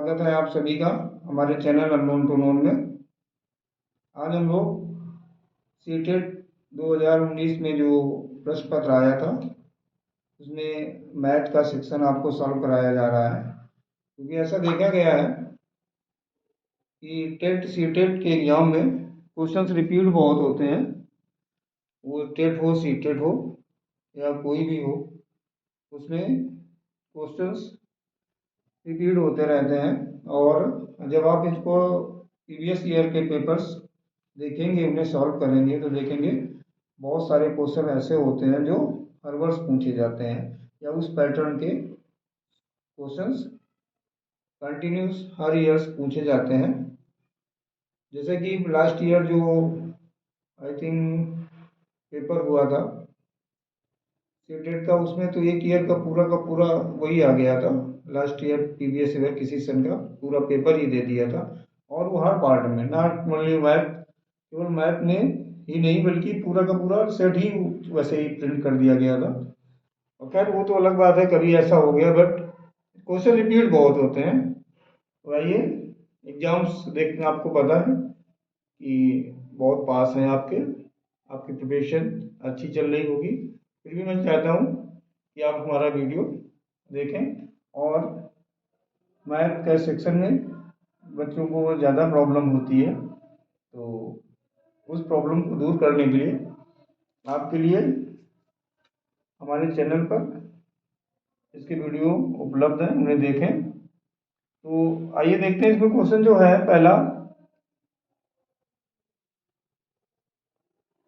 स्वागत है आप सभी का हमारे चैनल अननोन टू नोन में। आज हम लोग सीटेट 2019 में जो प्रश्न पत्र आया था उसमें मैथ का सेक्शन आपको सॉल्व कराया जा रहा है, क्योंकि ऐसा देखा गया है कि टेट सीटेट के एग्जाम में क्वेश्चंस रिपीट बहुत होते हैं। वो टेट हो सीटेट हो या कोई भी हो, उसमें क्वेश्चंस रिपीट होते रहते हैं। और जब आप इसको प्रीवियस ईयर के पेपर्स देखेंगे, उन्हें सॉल्व करेंगे तो देखेंगे बहुत सारे क्वेश्चन ऐसे होते हैं जो हर वर्ष पूछे जाते हैं या उस पैटर्न के क्वेश्चंस कंटिन्यूस हर ईयर्स पूछे जाते हैं। जैसे कि लास्ट ईयर जो आई थिंक पेपर हुआ था सीटेट का, उसमें तो एक ईयर का पूरा वही आ गया था। लास्ट ईयर प्रीवियस ईयर किसी सन का पूरा पेपर ही दे दिया था, और वो हर पार्ट में, नॉट ओनली मैथ, केवल मैथ में ही नहीं बल्कि पूरा का पूरा सेट ही वैसे ही प्रिंट कर दिया गया था। और खैर वो तो अलग बात है, कभी ऐसा हो गया, बट क्वेश्चन रिपीट बहुत होते हैं। तो आइए, एग्जाम्स देखना आपको पता है कि बहुत पास हैं आपके, आपकी प्रिपरेशन अच्छी चल रही होगी। फिर भी मैं चाहता हूँ कि आप हमारा वीडियो देखें, और मैथ के सेक्शन में बच्चों को ज़्यादा प्रॉब्लम होती है, तो उस प्रॉब्लम को दूर करने के लिए आपके लिए हमारे चैनल पर इसके वीडियो उपलब्ध हैं, उन्हें देखें। तो आइए देखते हैं इसमें क्वेश्चन जो है पहला,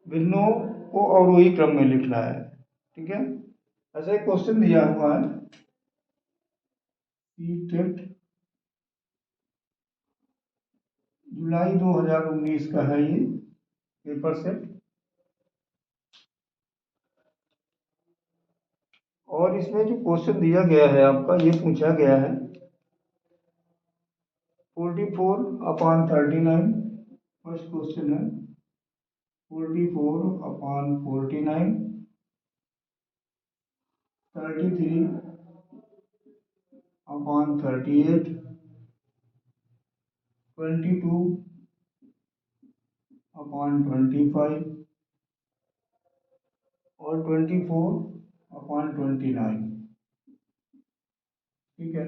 भिन्नों को अवरोही क्रम में लिखना है। ठीक है, ऐसा एक क्वेश्चन दिया हुआ है टेट जुलाई 2019 का है ये पेपर सेट, और इसमें जो क्वेश्चन दिया गया है आपका, ये पूछा गया है 44/39। फर्स्ट क्वेश्चन है 44/49, 33/38, 22/25 और 24/29। ठीक है,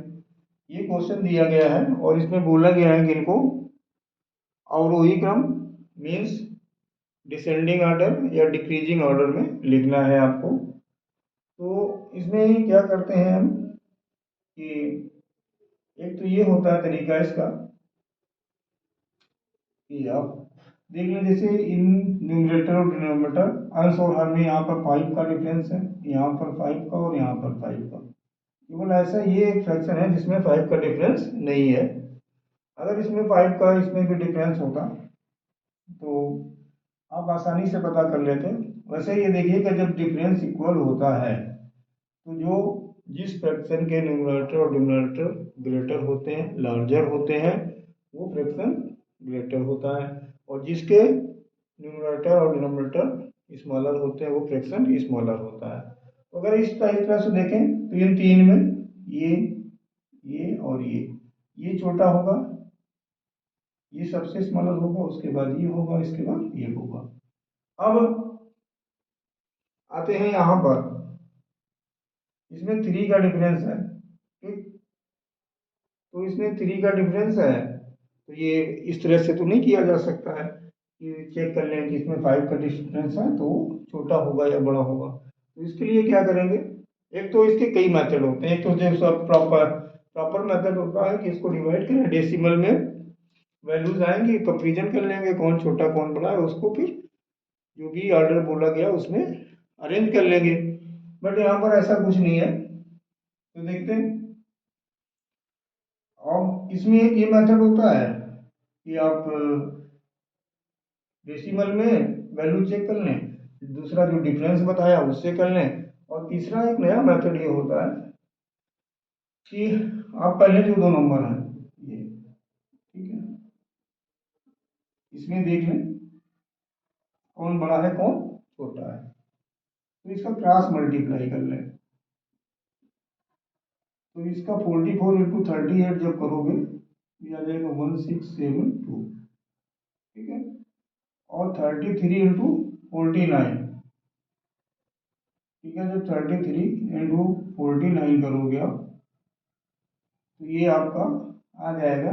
ये क्वेश्चन दिया गया है और इसमें बोला गया है कि इनको अवरोही क्रम मीन्स डिसेंडिंग ऑर्डर या डिक्रीजिंग ऑर्डर में लिखना है आपको। तो इसमें क्या करते हैं हम कि एक तो ये होता है तरीका इसका कि आप देख लें, जैसे इन न्यूमरेटर और डिनोमिनेटर अंश और हर में यहाँ पर 5 का डिफरेंस है, यहाँ पर 5 का और यहाँ पर 5 का। केवल ऐसा ये एक फ्रैक्शन है जिसमें 5 का डिफरेंस नहीं है। अगर इसमें 5 का इसमें भी डिफरेंस होता तो आप आसानी से पता कर लेते। वैसे ये देखिए कि जब डिफरेंस इक्वल होता है तो जो जिस फ्रैक्शन के न्यूमरेटर और डिनोमिनेटर ग्रेटर होते हैं, लार्जर होते हैं, वो फ्रैक्शन ग्रेटर होता है, और जिसके न्यूमरेटर और डिनोमिनेटर स्मॉलर होते हैं वो फ्रैक्शन स्मॉलर होता है। तो अगर इस तरह से देखें तो इन तीन में ये और ये छोटा होगा, ये सबसे स्मॉलर होगा, उसके बाद ये होगा, इसके बाद ये होगा। अब आते हैं यहां पर, इसमें 3 का डिफरेंस है। ठीक, तो इसमें 3 का डिफरेंस है, तो ये इस तरह से तो नहीं किया जा सकता है कि चेक कर लें कि इसमें 5 का डिफरेंस है तो छोटा होगा या बड़ा होगा। तो इसके लिए क्या करेंगे, एक तो इसके कई मेथड होते हैं। एक तो जो सब प्रॉपर मेथड होता है कि इसको डिवाइड करें, डेसिमल में वैल्यूज आएंगी, कंपेरिजन कर लेंगे कौन छोटा कौन बड़ा है, उसको फिर जो भी ऑर्डर बोला गया उसमें अरेंज कर लेंगे। बट यहाँ पर ऐसा कुछ नहीं है, तो देखते हैं। और इसमें एक ये मेथड होता है कि आप डेसिमल में वैल्यू चेक कर लें, दूसरा जो डिफरेंस बताया उससे कर लें, और तीसरा एक नया मेथड ये होता है कि आप पहले जो दो नंबर हैं ये, ठीक है, इसमें देख लें कौन बड़ा है कौन छोटा है, तो इसका क्रॉस मल्टीप्लाई कर लें। तो इसका 44 × 38 जब करोगे ये आ जाएगा 1672, ठीक है। और 33 × 49, ठीक है। जब 33 × 49 करोगे आप तो ये आपका आ जाएगा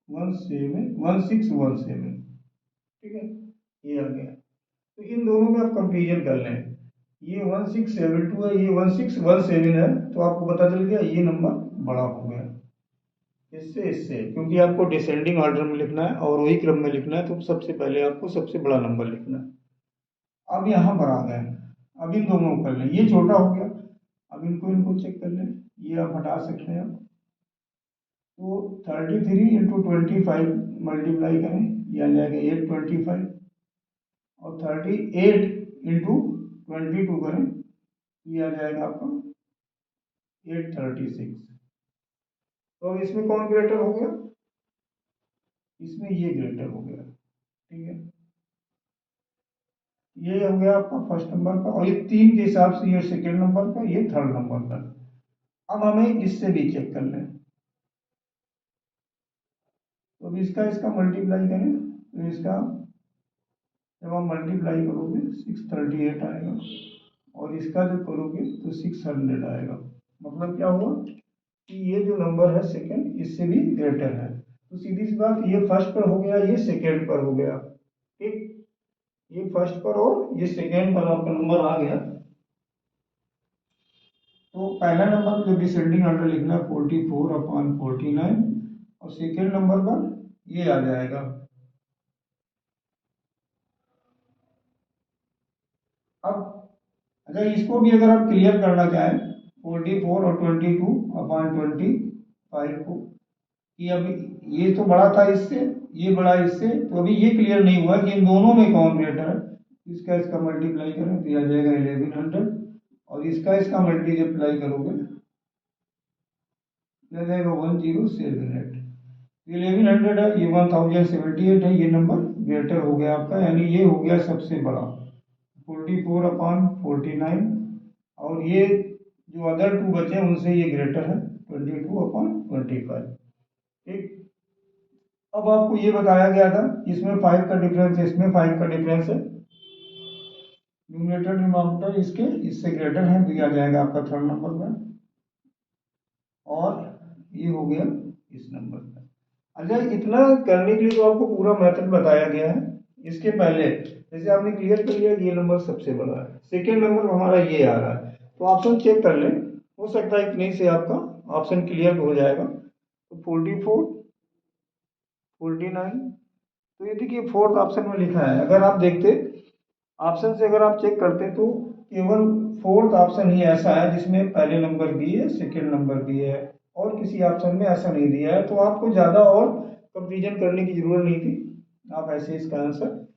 1617, ठीक है। ये आ गया। तो इन दोनों में आप कंपेरिजन कर लें, ये 1672 है, ये 1617 है, तो आपको पता चल गया ये नंबर बड़ा हो गया इससे, क्योंकि आपको डिसेंडिंग ऑर्डर में लिखना है और वही क्रम में लिखना है, तो सबसे पहले आपको सबसे बड़ा नंबर लिखना है। अब यहाँ पर आ गए, अब इन दोनों को कर लें, ये छोटा हो गया, अब इनको चेक कर लें, ये आप हटा सकते हैं। तो 33 × 25 मल्टीप्लाई करें, ये आ जाएगा 825, और 38 × 22 करें, ये आ जाएगा आपका 836। तो अब इसमें कौन ग्रेटर हो गया, इसमें ये ग्रेटर हो गया, ठीक है। ये हो गया आपका फर्स्ट नंबर का, और ये 3 के हिसाब से ये सेकेंड नंबर का, ये थर्ड नंबर का। अब हमें इससे भी चेक कर लें, तो अब इसका मल्टीप्लाई करें, तो इसका जब आप मल्टीप्लाई करोगे 638 आएगा, और इसका जब करोगे तो 600 आएगा। मतलब क्या हुआ कि ये जो नंबर है सेकेंड, इससे भी ग्रेटर है। तो सीधी सी बात, ये फर्स्ट पर हो गया, ये सेकेंड पर हो गया, ठीक। ये फर्स्ट पर और ये सेकेंड पर आपका नंबर आ गया। तो पहला नंबर जो डिसेंडिंग ऑर्डर लिखना है 44/49, और सेकेंड नंबर पर ये आ जाएगा। अब अगर इसको भी अगर आप क्लियर करना चाहें 44 और 22/25 को, कि अभी ये तो बड़ा था इससे, ये बड़ा इससे, तो अभी ये क्लियर नहीं हुआ कि इन दोनों में कौन ग्रेटर है। इसका मल्टीप्लाई करें तो ये आ जाएगा 1100, और इसका मल्टीप्लाई करोगे आ जाएगा 1078। 1100 है, ये 1078 है, ये नंबर ग्रेटर हो गया आपका, यानी ये हो गया सबसे बड़ा 44/49, और ये जो अदर टू बचे उनसे ये ग्रेटर है 22/25, ठीक। अब आपको ये बताया गया था इसमें 5 का डिफरेंस है, इसमें 5 का डिफरेंस है, न्यूमरेटर डिनोमिनेटर इसके इससे ग्रेटर है, तो ये आ जाएगा आपका थर्ड नंबर का, और ये हो गया इस नंबर का। अच्छा, इतना करने के लिए तो आपको पूरा मेथड बताया गया है। इसके पहले जैसे आपने क्लियर कर लिया ये नंबर सबसे बड़ा है, सेकेंड नंबर हमारा ये आ रहा है, तो ऑप्शन चेक कर लें, हो सकता है इतने से आपका ऑप्शन क्लियर हो जाएगा। तो 44, 49, तो ये देखिए फोर्थ ऑप्शन में लिखा है। अगर आप देखते ऑप्शन से अगर आप चेक करते तो केवल फोर्थ ऑप्शन ही ऐसा है जिसमें पहले नंबर भी है, सेकेंड नंबर भी है, और किसी ऑप्शन में ऐसा नहीं दिया है। तो आपको ज़्यादा और कंपेरिजन करने की जरूरत नहीं थी, आप ऐसे इसका आंसर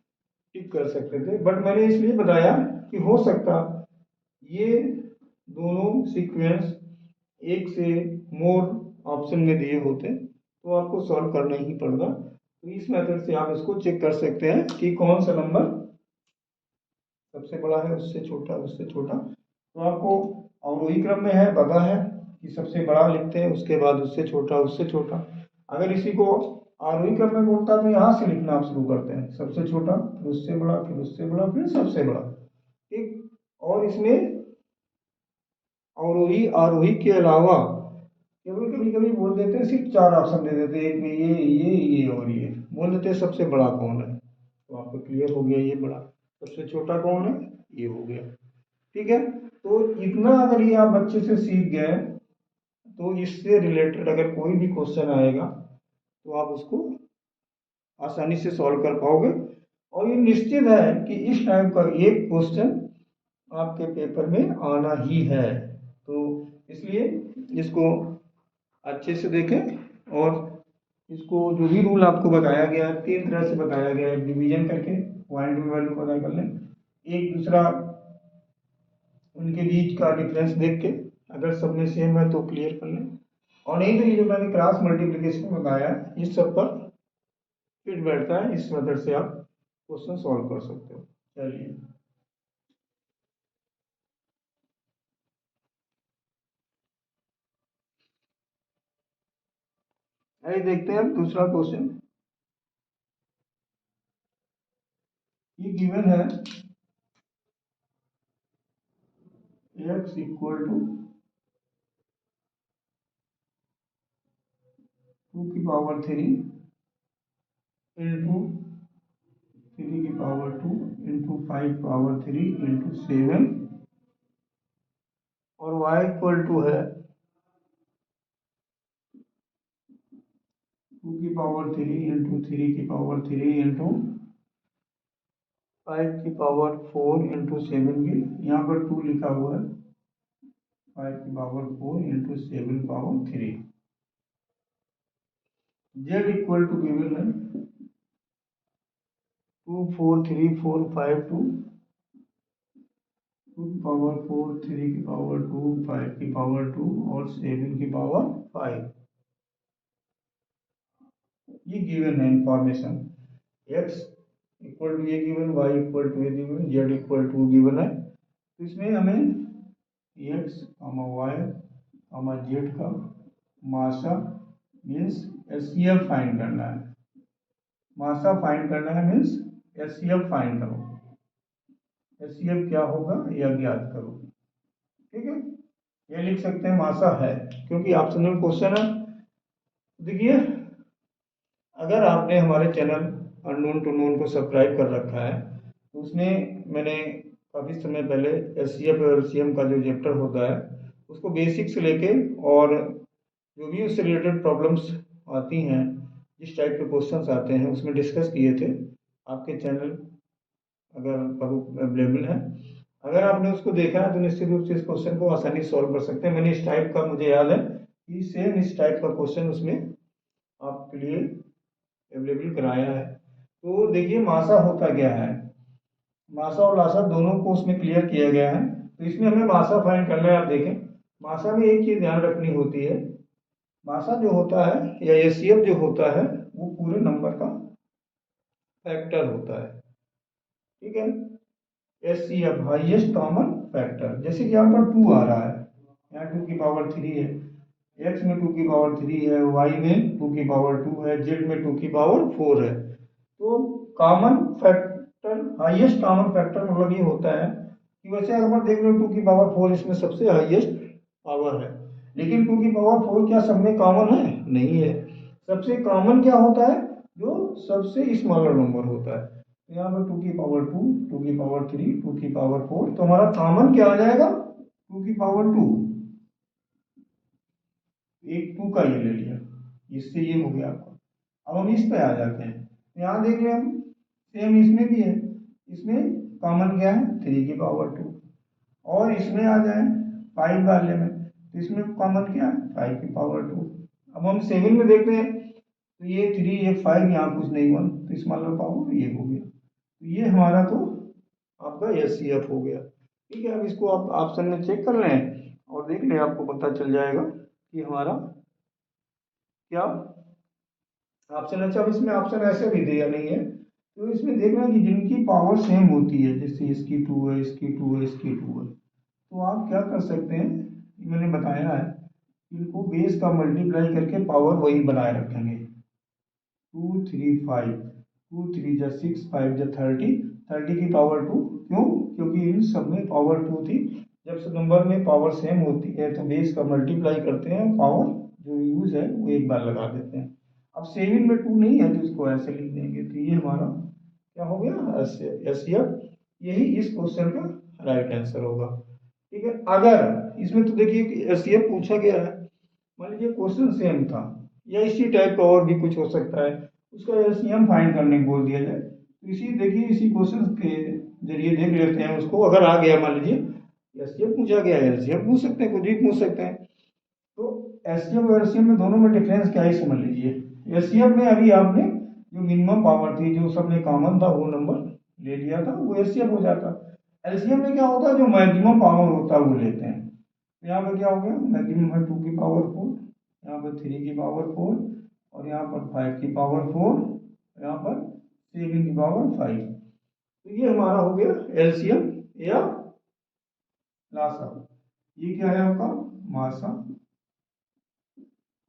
टिक कर सकते थे। बट मैंने इसलिए बताया कि हो सकता ये दोनों सीक्वेंस एक से मोर ऑप्शन में दिए होते तो आपको सॉल्व करना ही पड़ता। तो इस मेथड से आप इसको चेक कर सकते हैं कि कौन सा नंबर सबसे बड़ा है, उससे छोटा, उससे छोटा। तो आपको अवरोही क्रम में है, पता है कि सबसे बड़ा लिखते हैं, उसके बाद उससे छोटा, उससे छोटा। अगर इसी को आरोही क्रम में बोलता तो यहाँ से लिखना आप शुरू करते हैं, सबसे छोटा, फिर उससे बड़ा, फिर उससे बड़ा, फिर सबसे बड़ा, ठीक। और इसमें अवरोही आरोही के अलावा केवल कभी कभी बोल देते हैं, सिर्फ 4 ऑप्शन दे देते हैं, एक में ये और ये बोल देते हैं सबसे बड़ा कौन है। तो आपको क्लियर हो गया ये बड़ा, सबसे छोटा कौन है, ये हो गया, ठीक है। तो इतना अगर ये आप अच्छे से सीख गए तो इससे रिलेटेड अगर कोई भी क्वेश्चन आएगा तो आप उसको आसानी से सॉल्व कर पाओगे। और ये निश्चित है कि इस टाइप का एक क्वेश्चन आपके पेपर में आना ही है। तो इसलिए इसको अच्छे से देखें, और इसको जो भी रूल आपको बताया गया है 3 तरह से बताया गया है, डिवीजन करके पॉइंट में वैल्यू पता कर लें, एक दूसरा उनके बीच का डिफरेंस देख के अगर सब में सेम है तो क्लियर कर लें, और नहीं तो ये जो मैंने क्रॉस मल्टीप्लिकेशन बताया इस सब पर फिट बैठता है, इस मेथड से आप क्वेश्चन सॉल्व कर सकते हो। चलिए। आइए देखते हैं अब दूसरा क्वेश्चन। ये गिवन है x इक्वल टू 2 की पावर 3 इंटू 3 की पावर 2 इंटू 5 पावर 3 इंटू 7 और y इक्वल टू है 2 की पावर 3 इंटू 3 की पावर 3 इंटू 5 की पावर 4 इंटू 7 की, यहाँ पर 2 लिखा हुआ है, 5 की power 4 into 7 power 3। z equal to given है 2 4 3 4 5 2 2 की पावर 4 3 की पावर 2 5 की पावर 2 और 7 की पावर 5। ये गिवन है इंफॉर्मेशन। x इक्वल टू ये गिवन, y इक्वल टू ये given, z equal to given है। तो इसमें हमें x, y, z का मासा मीन्स एचसीएफ फाइंड करना है। मासा फाइंड करना है मीन्स एचसीएफ फाइंड करो। एचसीएफ क्या होगा यह ज्ञात करो। ठीक है, ये लिख सकते हैं मासा है, क्योंकि ऑप्शनल क्वेश्चन है। देखिए, अगर आपने हमारे चैनल अननोन टू नोन को सब्सक्राइब कर रखा है तो उसमें मैंने काफ़ी समय पहले एचसीएफ और एलसीएम का जो चैप्टर होता है उसको बेसिक से लेके और जो भी उससे रिलेटेड प्रॉब्लम्स आती हैं, जिस टाइप के क्वेश्चंस आते हैं, उसमें डिस्कस किए थे। आपके चैनल अगर अवेलेबल है, अगर आपने उसको देखा है तो निश्चित रूप से इस क्वेश्चन को आसानी से सॉल्व कर सकते हैं। मैंने इस टाइप का, मुझे याद है कि सेम इस टाइप का क्वेश्चन उसमें आपके लिए अवेलेबल कराया है। तो देखिए, मासा होता क्या है, मासा और लासा दोनों को उसमें क्लियर किया गया है। तो इसमें हमें मासा फाइंड करना है। आप देखें, मासा में एक चीज ध्यान रखनी होती है, मासा जो होता है या एचसीएफ जो होता है वो पूरे नंबर का फैक्टर होता है। ठीक है, एचसीएफ हाईएस्ट कॉमन फैक्टर। जैसे कि यहाँ पर 2 आ रहा है, यहाँ 2 की पावर 3 है, x में 2 की पावर 3 है, y में 2 की पावर 2 है, z में 2 की पावर 4 है। तो common factor, highest common factor मतलब ये होता है कि वैसे अगर देख लो 2 की पावर 4 इसमें सबसे हाईएस्ट पावर है, लेकिन 2 की पावर 4 क्या सब में कॉमन है? नहीं है। सबसे कॉमन क्या होता है? जो सबसे स्मॉलर नंबर होता है। तो यहाँ पर 2 की पावर 2, 2 की पावर 3, 2 की पावर 4, तो हमारा कॉमन क्या आ जाएगा? 2 की पावर 2। एक 2 का ये ले लिया, इससे ये हो गया आपका। अब हम इस पे आ जाते हैं, यहाँ देख रहे हम, सेम इसमें भी है। इसमें कॉमन क्या है? 3 की पावर 2। और इसमें आ जाए 5 वाले में, तो इसमें कॉमन क्या है? 5 की पावर 2। अब हम 7 में देखते हैं, तो ये 3 ये 5, यहाँ कुछ नहीं हुआ, तो स्मॉलर पावर ये हो गया। तो ये हमारा तो आपका एचसीएफ हो गया। ठीक है, अब इसको आप ऑप्शन में चेक कर लें और देख लें, आपको पता चल जाएगा कि हमारा क्या ऑप्शन। अच्छा, अब इसमें ऑप्शन ऐसे भी दिया नहीं है, तो इसमें देखना कि जिनकी पावर सेम होती है, जैसे इसकी 2 है, इसकी 2 है, इसकी 2 है, तो आप क्या कर सकते हैं, मैंने बताया है, इनको बेस का मल्टीप्लाई करके पावर वही बनाए रखेंगे। 2 3 5, 2 3 जा 6, 5 जा 30, 30 की पावर 2। क्यों? क्योंकि इन सब में पावर 2 थी। जब सब नंबर में पावर सेम होती है तो बेस का मल्टीप्लाई करते हैं, पावर जो यूज है वो एक बार लगा देते हैं। अब 7 में 2 नहीं है तो इसको ऐसे लिख देंगे, तो ये हमारा क्या हो गया? एचसीएफ। यही इस क्वेश्चन का राइट आंसर होगा। ठीक है, अगर इसमें तो देखिए कि एचसीएफ पूछा गया है, मान लीजिए क्वेश्चन सेम था या इसी टाइप का और भी कुछ हो सकता है, उसका एलसीएम फाइंड करने को बोल दिया जाए, तो इसी देखिए इसी क्वेश्चन के जरिए देख लेते हैं उसको। अगर आ गया, मान लीजिए एचसीएफ पूछा गया है, एलसीएम पूछ सकते हैं, कुछ भी पूछ सकते हैं। तो एचसीएफ और एलसीएम में दोनों में डिफरेंस क्या है समझ लीजिए। एचसीएफ में अभी आपने जो मिनिमम पावर थी, जो सबने कॉमन था, वो नंबर ले लिया था, वो एचसीएफ हो जाता। एलसीएम में क्या होता है? जो मैक्सिमम पावर होता है वो लेते हैं। तो यहाँ पर क्या हो गया? मैक्सिमम है 2 की पावर 4, यहाँ पर 3 की पावर 4, और यहाँ पर 5 की पावर 4, यहाँ पर 7 की पावर 5। तो ये हमारा हो गया एलसीएम या लासा। ये क्या है आपका? मासा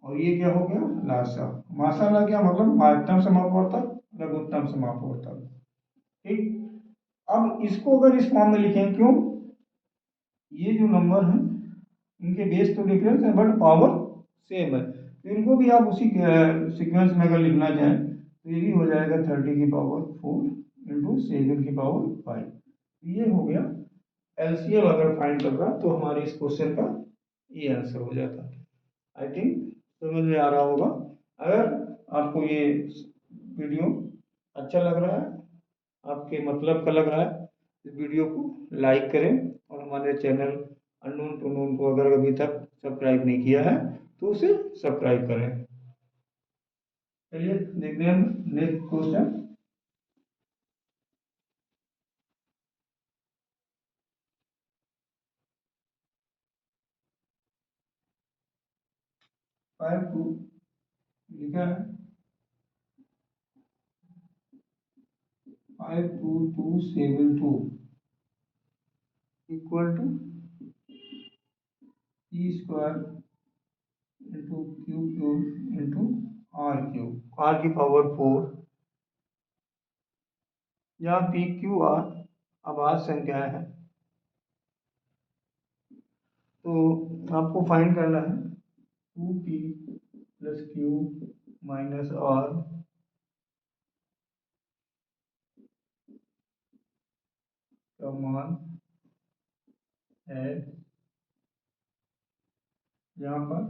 और ये क्या हो गया लासा। मासाला क्या मतलब महत्तम समापवर्तक लघुत्तम समापवर्तक। ठीक। अब इसको अगर इस फॉर्म में लिखें, क्यों, ये जो नंबर है इनके बेस तो डिफरेंस है बट पावर सेम है, तो इनको भी आप उसी सीक्वेंस में अगर लिखना चाहें तो ये भी हो जाएगा 30⁴ इंटू 7⁵ ये हो गया एलसीएम अगर फाइंड कर रहा तो हमारे इस क्वेश्चन का ये आंसर हो जाता। आई थिंक समझ में आ रहा होगा। अगर आपको ये वीडियो अच्छा लग रहा है, आपके मतलब का लग रहा है, इस वीडियो को लाइक करें और हमारे चैनल अननोन टू नोन को अगर अभी तक सब्सक्राइब नहीं किया है तो उसे सब्सक्राइब करें। चलिए देखते हैं नेक्स्ट क्वेश्चन। 5 2 लिखा है 52272 equal to E square into Q cube into R की पावर 4 या पी क्यू आर आभाज्य संख्याएं हैं। तो आपको फाइंड करना है 2p plus Q minus are का मान है यहाँ पर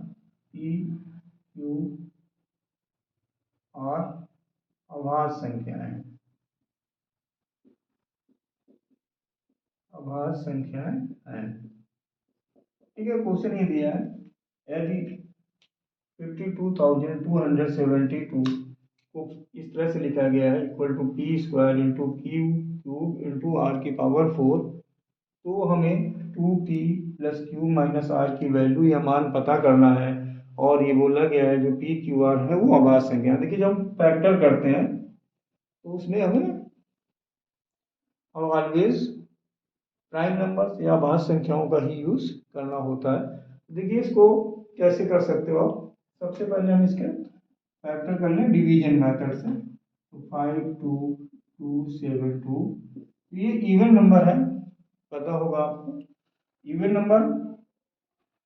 पी क्यू आर अभाज्य संख्याएं हैं। ठीक है, क्वेश्चन ये दिया है यदि 52,272 को इस तरह से लिखा गया है equal to P square into Q cube into R की पावर 4, तो हमें 2p plus Q minus R की वैल्यू या मान पता करना है। और ये बोला गया है जो पी क्यू आर है वो अभाज्य संख्या। देखिए जब हम फैक्टर करते हैं तो उसमें हमें ऑलवेज प्राइम नंबर्स या अभाज्य संख्याओं का ही यूज करना होता है। देखिए इसको कैसे कर सकते हो आप। सबसे पहले हम इसके फैक्टर कर लें डिवीजन मेथड से। तो 52272 ये इवन नंबर है, पता होगा आपको। इवन नंबर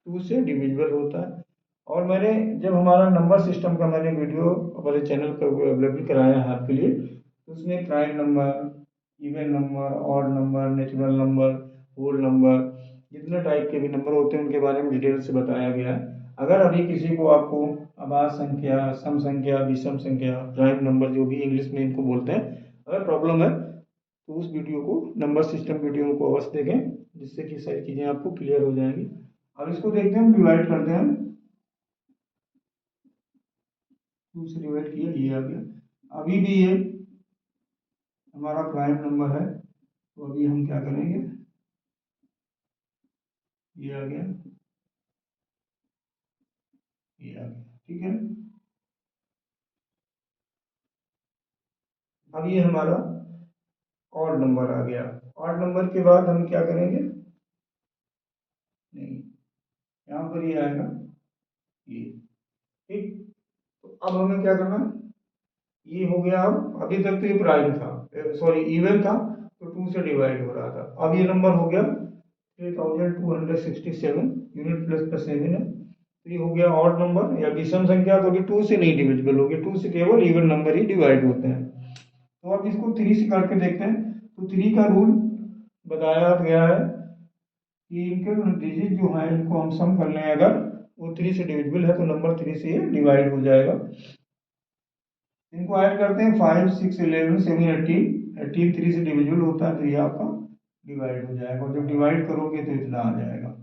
2 से डिविजिबल होता है। और मैंने जब हमारा नंबर सिस्टम का मैंने वीडियो हमारे चैनल पर अवेलेबल कराया है आपके लिए, तो उसमें prime number, even number, odd number, natural number, whole number, जितने टाइप के भी नंबर होते हैं उनके बारे में डिटेल से बताया गया है। अगर अभी किसी को आपको अभाज्य संख्या, सम संख्या, विषम संख्या, प्राइम नंबर जो भी इंग्लिश में इनको बोलते हैं, अगर प्रॉब्लम है तो उस वीडियो को, नंबर सिस्टम वीडियो को अवश्य देखें, जिससे कि सारी चीज़ें आपको क्लियर हो जाएंगी। अब इसको देखते हैं, डिवाइड करते हैं। 2 से डिवाइड किया, ये आ गया। अभी भी ये हमारा प्राइम नंबर है, तो अभी हम क्या करेंगे, ये आ गया, ये आ गया। ठीक है, अब ये हमारा ऑड नंबर आ गया। ऑड नंबर के बाद हम क्या करेंगे, नहीं, यहाँ पर ये आएगा ये। ठीक, तो अब हमें क्या करना, ये हो गया। अब अभी तक तो ये प्राइम था, सॉरी इवन था, तो 2 से डिवाइड हो रहा था। अब ये नंबर हो गया 3267 यूनिट प्लस प्लस 7 है, तो ये हो गया ऑड नंबर या विषम संख्या। तो अभी 2 से नहीं डिविजिबल होगी, 2 से केवल इवन नंबर ही डिवाइड होते हैं। तो अब इसको 3 से करके देखते हैं। तो 3 का रूल बताया गया है कि इनके डिजिट जो है इनको हम सम कर लें, अगर वो 3 से डिविजिबल है तो नंबर 3 से ये डिवाइड हो जाएगा। इनको ऐड करते हैं, 5 6 11 7 18, 18 3 से डिविजिबल होता है तो ये आपका डिवाइड हो जाएगा। और जब डिवाइड करोगे तो इतना आ जाएगा।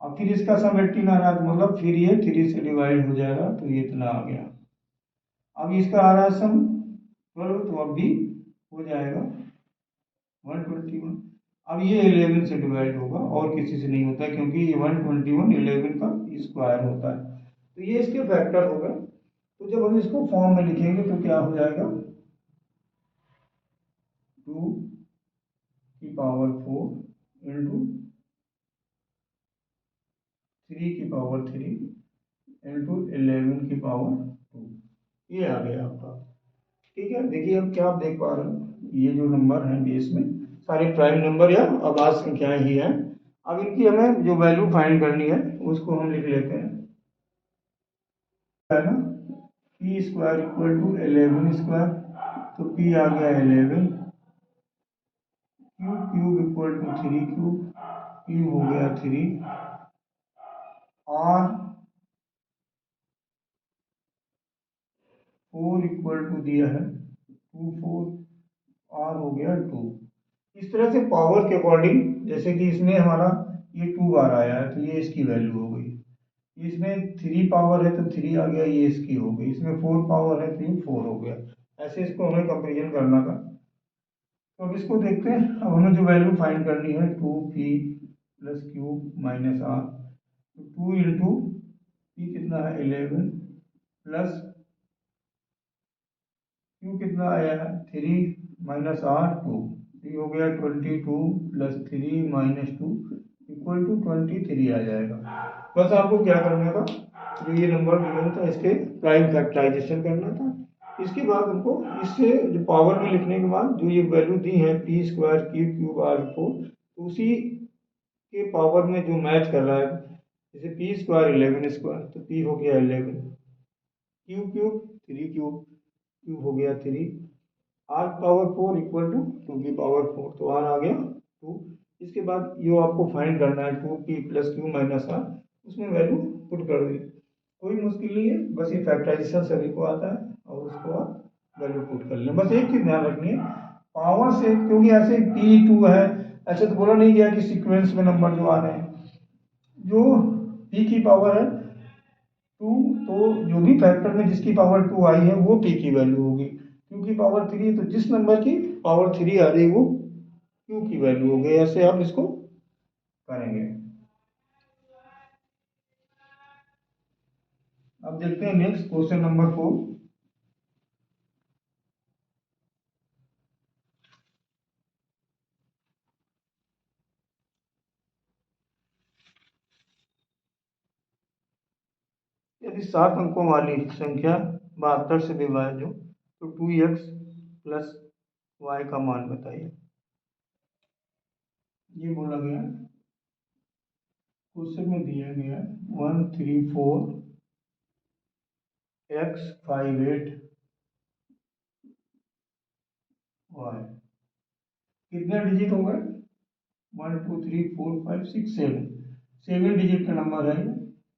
अब फिर इसका सम 18 आ रहा है, तो मतलब फिर ये 3 से डिवाइड हो जाएगा, तो ये इतना आ गया। अब इसका आ रहा है सम 12, तो अब भी हो जाएगा 121। अब ये 11 से डिवाइड होगा और किसी से नहीं होता है, क्योंकि ये 121 11 का स्क्वायर होता है। तो ये इसके फैक्टर हो गए। तो जब हम इसको फॉर्म में लिखेंगे तो क्या हो जाएगा, 2 की पावर 4 इंटू 3 की पावर 3 इंटू 11 की पावर 2, ये आ गया आपका। ठीक है, देखिए अब क्या आप देख पा रहे हो, ये जो नंबर है बेस में सारे प्राइम नंबर या अभाज्य संख्याएं ही हैं। अब इनकी हमें जो वैल्यू फाइंड करनी है उसको हम लिख लेते हैं, है ना, P square equal to 11 square, तो पी आ गया 11, cube cube equal to 3 cube, cube हो गया 3, आर 4 इक्वल टू दिया है 2 4, आर हो गया 2। इस तरह से पावर के अकॉर्डिंग, जैसे कि इसमें हमारा ये 2 बार आया है तो ये इसकी वैल्यू हो गई, इसमें 3 पावर है तो 3 आ गया, ये इसकी हो गई, इसमें 4 पावर है तो ये 4 हो गया। ऐसे इसको हमें कंपेरिजन करना था। तो अब इसको देखते हैं, अब हमें जो वैल्यू फाइंड करनी है 2p plus cube minus are, तो 2 इंटू पी कितना है 11 प्लस क्यू कितना आया है 3 माइनस आर 2, ये हो गया 22 प्लस 3 माइनस 2 इक्वल टू 23 आ जाएगा। बस आपको क्या करना था, जो ये नंबर गिवन था इसके प्राइम फैक्टराइजेशन करना था। इसके बाद हमको इससे जो पावर में लिखने के बाद जो ये वैल्यू दी है P square Q cube R 4, तो उसी के पावर में जो मैच कर रहा है, जैसे पी स्क्वायर 11 स्क्वायर तो पी हो गया 11, क्यूब क्यूब 3 क्यूब, क्यूब हो गया 3, आर पावर 4 इक्वल टू 2 की पावर 4, तो आर आ गया 2। इसके बाद ये आपको फाइंड करना है 2p plus Q minus R, उसमें वैल्यू पुट कर दी, कोई मुश्किल नहीं है, बस ये फैक्टराइजेशन सभी को आता है और उसको आप वैल्यू पुट कर लें। बस एक चीज ध्यान रखनी है, पावर से, क्योंकि ऐसे p2 है, ऐसे तो बोला नहीं गया कि सीक्वेंस में नंबर जो आ रहे हैं, जो p की पावर है 2, तो जो भी फैक्टर में जिसकी पावर 2 आई है वो p की वैल्यू होगी, क्यू की पावर 3, तो जिस नंबर की पावर 3 आ रही है वो क्यू की वैल्यू हो गई। ऐसे आप इसको करेंगे। अब देखते हैं नेक्स्ट क्वेश्चन नंबर 4। यदि 7 अंकों वाली संख्या 72 से विभाज्य हो तो 2x प्लस y का मान बताइए। ये बोला गया क्वेश्चन में दिया गया 134 x 58 y, कितने डिजिट हो गए 1 2 3 4 5 6 7, 7 डिजिट का नंबर है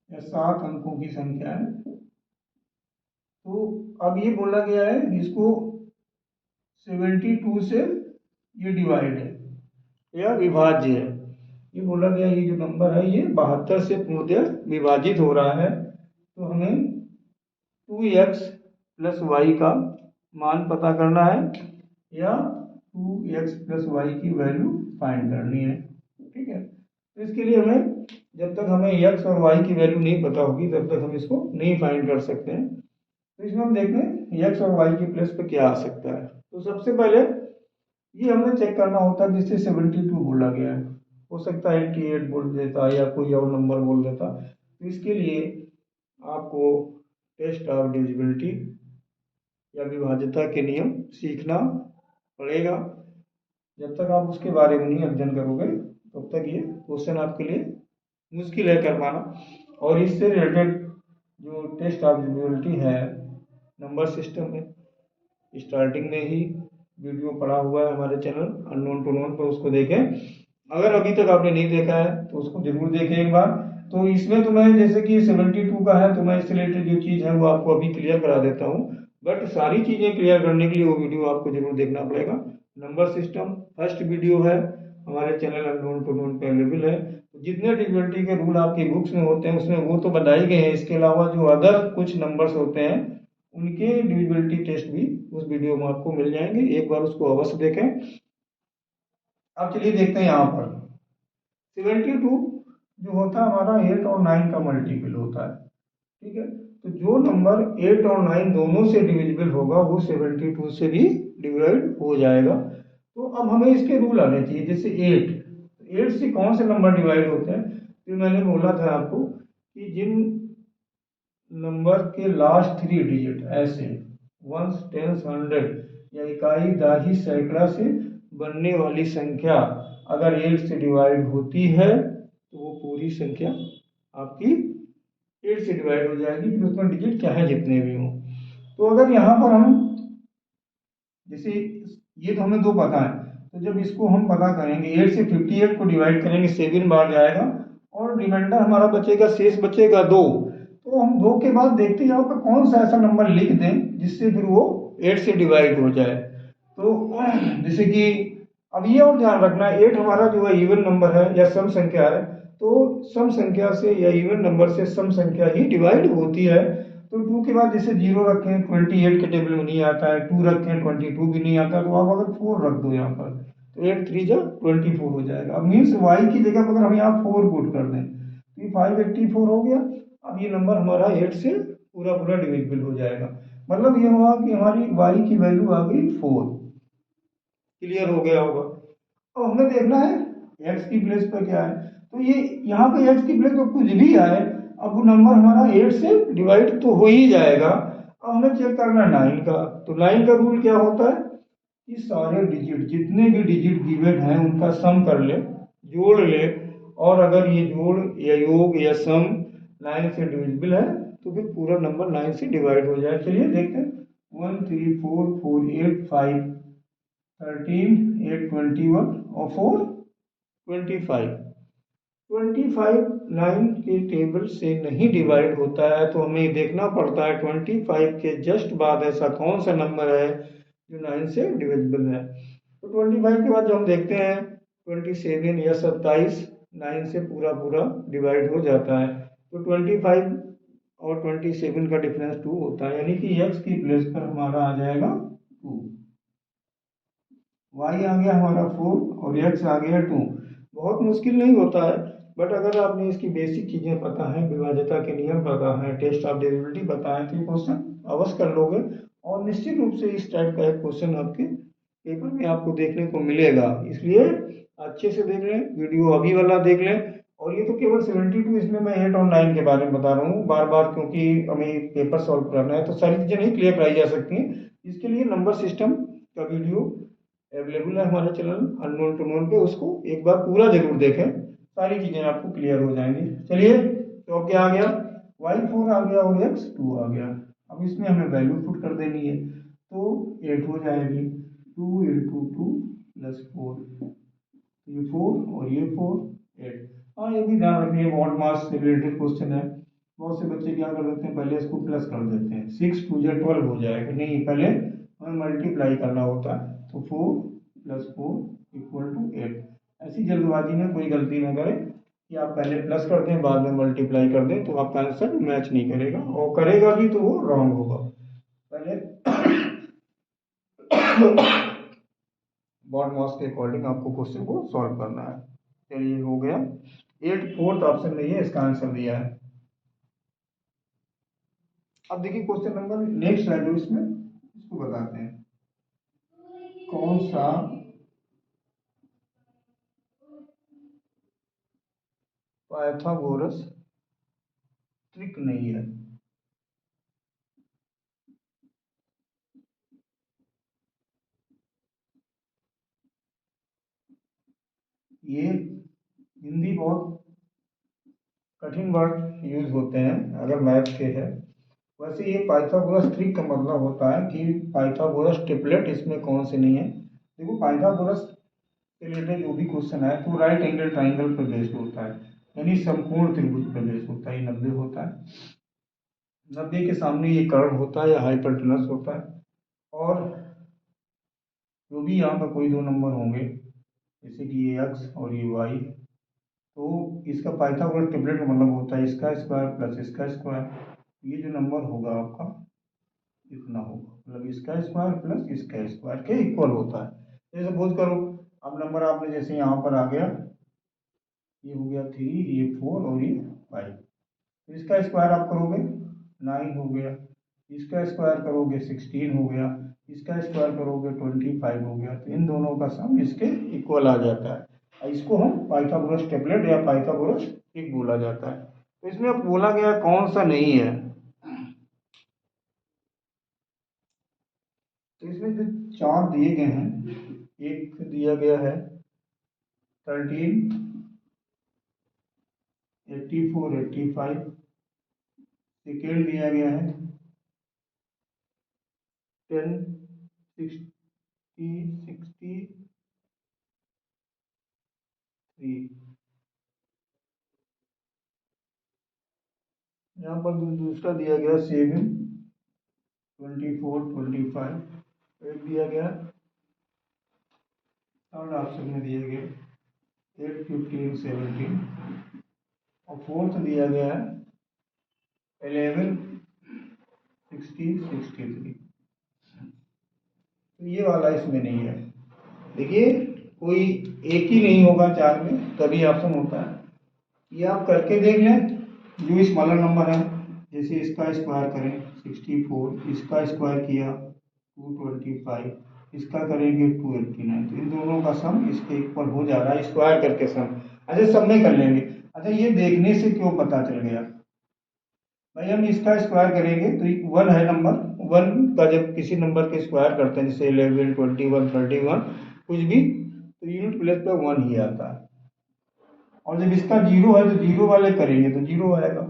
या 7 अंकों की संख्या है। तो अब ये बोला गया है इसको 72 से ये डिवाइड है या विभाज्य है, ये बोला गया ये जो नंबर है ये 72 से पूर्णतः विभाजित हो रहा है, तो हमें 2x प्लस वाई का मान पता करना है या 2x प्लस वाई की वैल्यू फाइंड करनी है। ठीक है, तो इसके लिए हमें, जब तक हमें x और y की वैल्यू नहीं पता होगी तब तक हम इसको नहीं फाइंड कर सकते हैं। तो इसमें हम देखते हैं x और y की प्लस पे क्या आ सकता है। तो सबसे पहले ये हमें चेक करना होता है, जिससे 72 बोला गया है, हो सकता है 88 बोल देता या कोई और नंबर बोल देता। तो इसके लिए आपको टेस्ट ऑफ डिविजिबिलिटी या विभाज्यता के नियम सीखना पड़ेगा। जब तक आप उसके बारे में नहीं अध्ययन करोगे तब तक ये क्वेश्चन आपके लिए मुश्किल है कर पाना। और इससे रिलेटेड जो टेस्ट ऑफ डिविजिबिलिटी है नंबर सिस्टम में, स्टार्टिंग में ही वीडियो पड़ा हुआ है हमारे चैनल अननोन टू नोन पर, उसको देखें। अगर अभी तक आपने नहीं देखा है तो उसको जरूर देखें एक बार। तो इसमें तो मैं जैसे कि 72 का है तो मैं इससे रिलेटेड जो चीज़ है वो आपको अभी क्लियर करा देता हूँ, बट सारी चीज़ें क्लियर करने के लिए वो वीडियो आपको जरूर देखना पड़ेगा। नंबर सिस्टम फर्स्ट वीडियो है, हमारे चैनल अननोन टू नोन पे अवेलेबल है। तो जितने डिविजिबिलिटी के रूल आपकी बुक्स में होते हैं उसमें वो तो बताए गए हैं, इसके अलावा जो अदर कुछ नंबर्स होते हैं उनके डिविजिबिलिटी टेस्ट भी उस वीडियो में आपको मिल जाएंगे, एक बार उसको अवश्य देखें। अब चलिए देखते हैं यहाँ पर 72 जो होता है हमारा 8 और 9 का मल्टीपल होता है। ठीक है, तो जो नंबर 8 और 9 दोनों से डिविजिबल होगा वो 72 से भी डिवाइड हो जाएगा। तो अब हमें इसके रूल आने चाहिए, जैसे 8 से कौन से नंबर डिवाइड होते हैं। तो मैंने बोला था आपको कि जिन नंबर के लास्ट 3 डिजिट ऐसे वंस टेंस हंड्रेड या इकाई दहाई सैकड़ा से बनने वाली संख्या अगर 8 से डिवाइड होती है तो वो पूरी संख्या आपकी 8 से डिवाइड हो जाएगी, फिर उसमें डिजिट क्या है जितने भी हों। तो अगर यहाँ पर हम जैसे ये तो हमें 2 पता है, तो जब इसको हम पता करेंगे 8 से 58 को डिवाइड करेंगे 7 बार जाएगा और रिमाइंडर हमारा बचेगा, शेष बचेगा 2। तो हम 2 के बाद देखते हैं यहाँ पर कौन सा ऐसा नंबर लिख दें जिससे फिर वो 8 से डिवाइड हो जाए। तो जैसे कि अब ये और ध्यान रखना है 8 हमारा जो है इवन नंबर है या सम संख्या है, तो सम संख्या से या इवन नंबर से सम संख्या ही डिवाइड होती है। तो 2 के बाद जैसे 0 रखें 28 के टेबल में नहीं आता है, 2 रखें 22 भी नहीं आता, तो आप अगर 4 रख दो यहाँ पर तो 8 3 जा 24 हो जाएगा। अब मीन्स y की जगह पर अगर हम यहाँ 4 पुट कर दें तो ये 584 हो गया। अब ये नंबर हमारा 8 से पूरा पूरा डिविजिबल हो जाएगा, मतलब ये हुआ कि हमारी y की वैल्यू आ गई 4। क्लियर हो गया होगा। अब हमें देखना है x की प्लेस पर क्या है, तो ये यहाँ पे x की प्लेस पर कुछ भी आए अब वो नंबर हमारा 8 से डिवाइड तो हो ही जाएगा। अब हमें चेक करना है 9 का, तो 9 का रूल क्या होता है कि सारे डिजिट जितने भी डिजिट गिवन हैं उनका सम कर ले, जोड़ ले, और अगर ये जोड़ या योग या सम 9 से डिविजिबल है तो फिर पूरा नंबर 9 से डिवाइड हो जाए। चलिए देखते हैं 1 3 4 4 8 5 13 8 21 और 4 25। 25 9 के टेबल से नहीं डिवाइड होता है, तो हमें देखना पड़ता है 25 के जस्ट बाद ऐसा कौन सा नंबर है जो 9 से डिविजिबल है। तो 25 के बाद जो हम देखते हैं 27 या 27 9 से पूरा पूरा डिवाइड हो जाता है। तो 25 और 27 का डिफरेंस 2 होता है, यानी कि x की प्लेस पर हमारा आ जाएगा 2, y आ गया हमारा 4 और x आ गया 2। बहुत मुश्किल नहीं होता है, बट अगर आपने इसकी बेसिक चीज़ें पता है, विभाज्यता के नियम पता है, टेस्ट ऑफ डिविजिबिलिटी पता है, तो ये क्वेश्चन अवश्य कर लोगे और निश्चित रूप से इस टाइप का एक क्वेश्चन आपके पेपर में आपको देखने को मिलेगा। इसलिए अच्छे से देख लें, वीडियो अभी वाला देख लें। और ये तो केवल 72, इसमें मैं 8 और 9 के बारे में बता रहा हूँ बार बार, क्योंकि हमें पेपर सॉल्व करना है तो सारी चीज़ें नहीं क्लियर कराई जा सकती हैं। इसके लिए नंबर सिस्टम का वीडियो अवेलेबल है हमारे चैनल अननोन टू नोन पे, उसको एक बार पूरा जरूर देखें, सारी चीज़ें आपको क्लियर हो जाएंगी। चलिए तो क्या आ गया y4 आ गया और x2 आ गया। अब इसमें हमें वैल्यू पुट कर देनी है, तो 8 हो जाएगी 2 × 2 + 4, ये 4 और ये 4 8। हाँ ये भी ध्यान रखिए मॉड मास से रिलेटेड क्वेश्चन है, बहुत से बच्चे क्या कर देते हैं पहले इसको प्लस कर देते हैं, 6 2 जा 12 हो जाएगा, नहीं पहले हमें मल्टीप्लाई करना होता है। तो 4 + 4 = 8। ऐसी जल्दबाजी में कोई गलती ना करें कि आप पहले प्लस कर दें बाद में मल्टीप्लाई कर दें, तो आपका आंसर मैच नहीं करेगा, और करेगा भी तो वो रॉन्ग होगा। पहले बॉड मास के अकॉर्डिंग आपको क्वेश्चन को सॉल्व करना है। चलिए हो गया 8 4th ऑप्शन में ये इसका आंसर दिया है। अब देखिए क्वेश्चन नंबर नेक्स्ट है जो इसमें इसको बताते हैं कौन सा पाइथागोरस ट्रिक नहीं है। ये हिंदी बहुत कठिन वर्ड यूज होते हैं अगर मैथ के है। वैसे ये पाइथागोरस ट्रिक का मतलब होता है कि पाइथागोरस ट्रिपलेट इसमें कौन से नहीं है। देखो पाइथागोरस से रिलेटेड जो भी क्वेश्चन है तो राइट एंगल ट्राइंगल पर बेस्ड होता है, यानी समकोण त्रिभुज पर बेस्ड होता है। ये 90 होता है, 90 के सामने ये कर्ण होता है या हाइपोटेनस होता है, और जो भी यहाँ पर कोई 2 नंबर होंगे जैसे कि ये x और ये y, तो इसका पाइथागोरस ट्रिपलेट का मतलब होता है इसका स्क्वायर प्लस इसका स्क्वायर। ये जो नंबर होगा आपका इतना होगा, मतलब इसका स्क्वायर प्लस इसका स्क्वायर के इक्वल होता है। जैसे सपोज करो अब नंबर आपने जैसे यहाँ पर आ गया, ये हो गया 3, ये 4 और ये 5, तो इसका स्क्वायर आप करोगे 9 हो गया, इसका स्क्वायर करोगे 16 हो गया, इसका स्क्वायर करोगे 25 हो गया, तो इन दोनों का सम इसके इक्वल आ जाता है। इसको हम पाइथागोरस ट्रिपलेट या पाइथागोरस ट्रिक बोला जाता है। तो इसमें अब बोला गया कौन सा नहीं है, तो इसमें जो चार दिए गए हैं, एक दिया गया है 13, 84, 85, सेकेंड दिया गया है 10, 60, 63। यहाँ पर दूसरा दिया गया 7, 24, 25, एक दिया गया, थर्ड ऑप्शन में दिया गया 8, 15, 17, और फोर्थ दिया गया है 11, 60, 63। तो ये वाला इसमें नहीं है। देखिए कोई एक ही नहीं होगा चार में, तभी ऑप्शन होता है। ये आप करके देख लें, जो स्मॉलर नंबर है, जैसे इसका स्क्वायर करें 64, इसका स्क्वायर किया 225, इसका करेंगे 289, तो इन दोनों का सम इसके इक्वल हो जा रहा है, स्क्वायर करके सम। अच्छा सब में कर लेंगे। अच्छा ये देखने से क्यों पता चल गया भाई, हम इसका स्क्वायर करेंगे तो वन है नंबर, वन का जब किसी नंबर के स्क्वायर करते हैं जैसे 11, 21, 31 कुछ भी, तो यूनिट प्लेस पे वन ही आता है। और जब इसका जीरो है तो जीरो वाले करेंगे तो जीरो आएगा।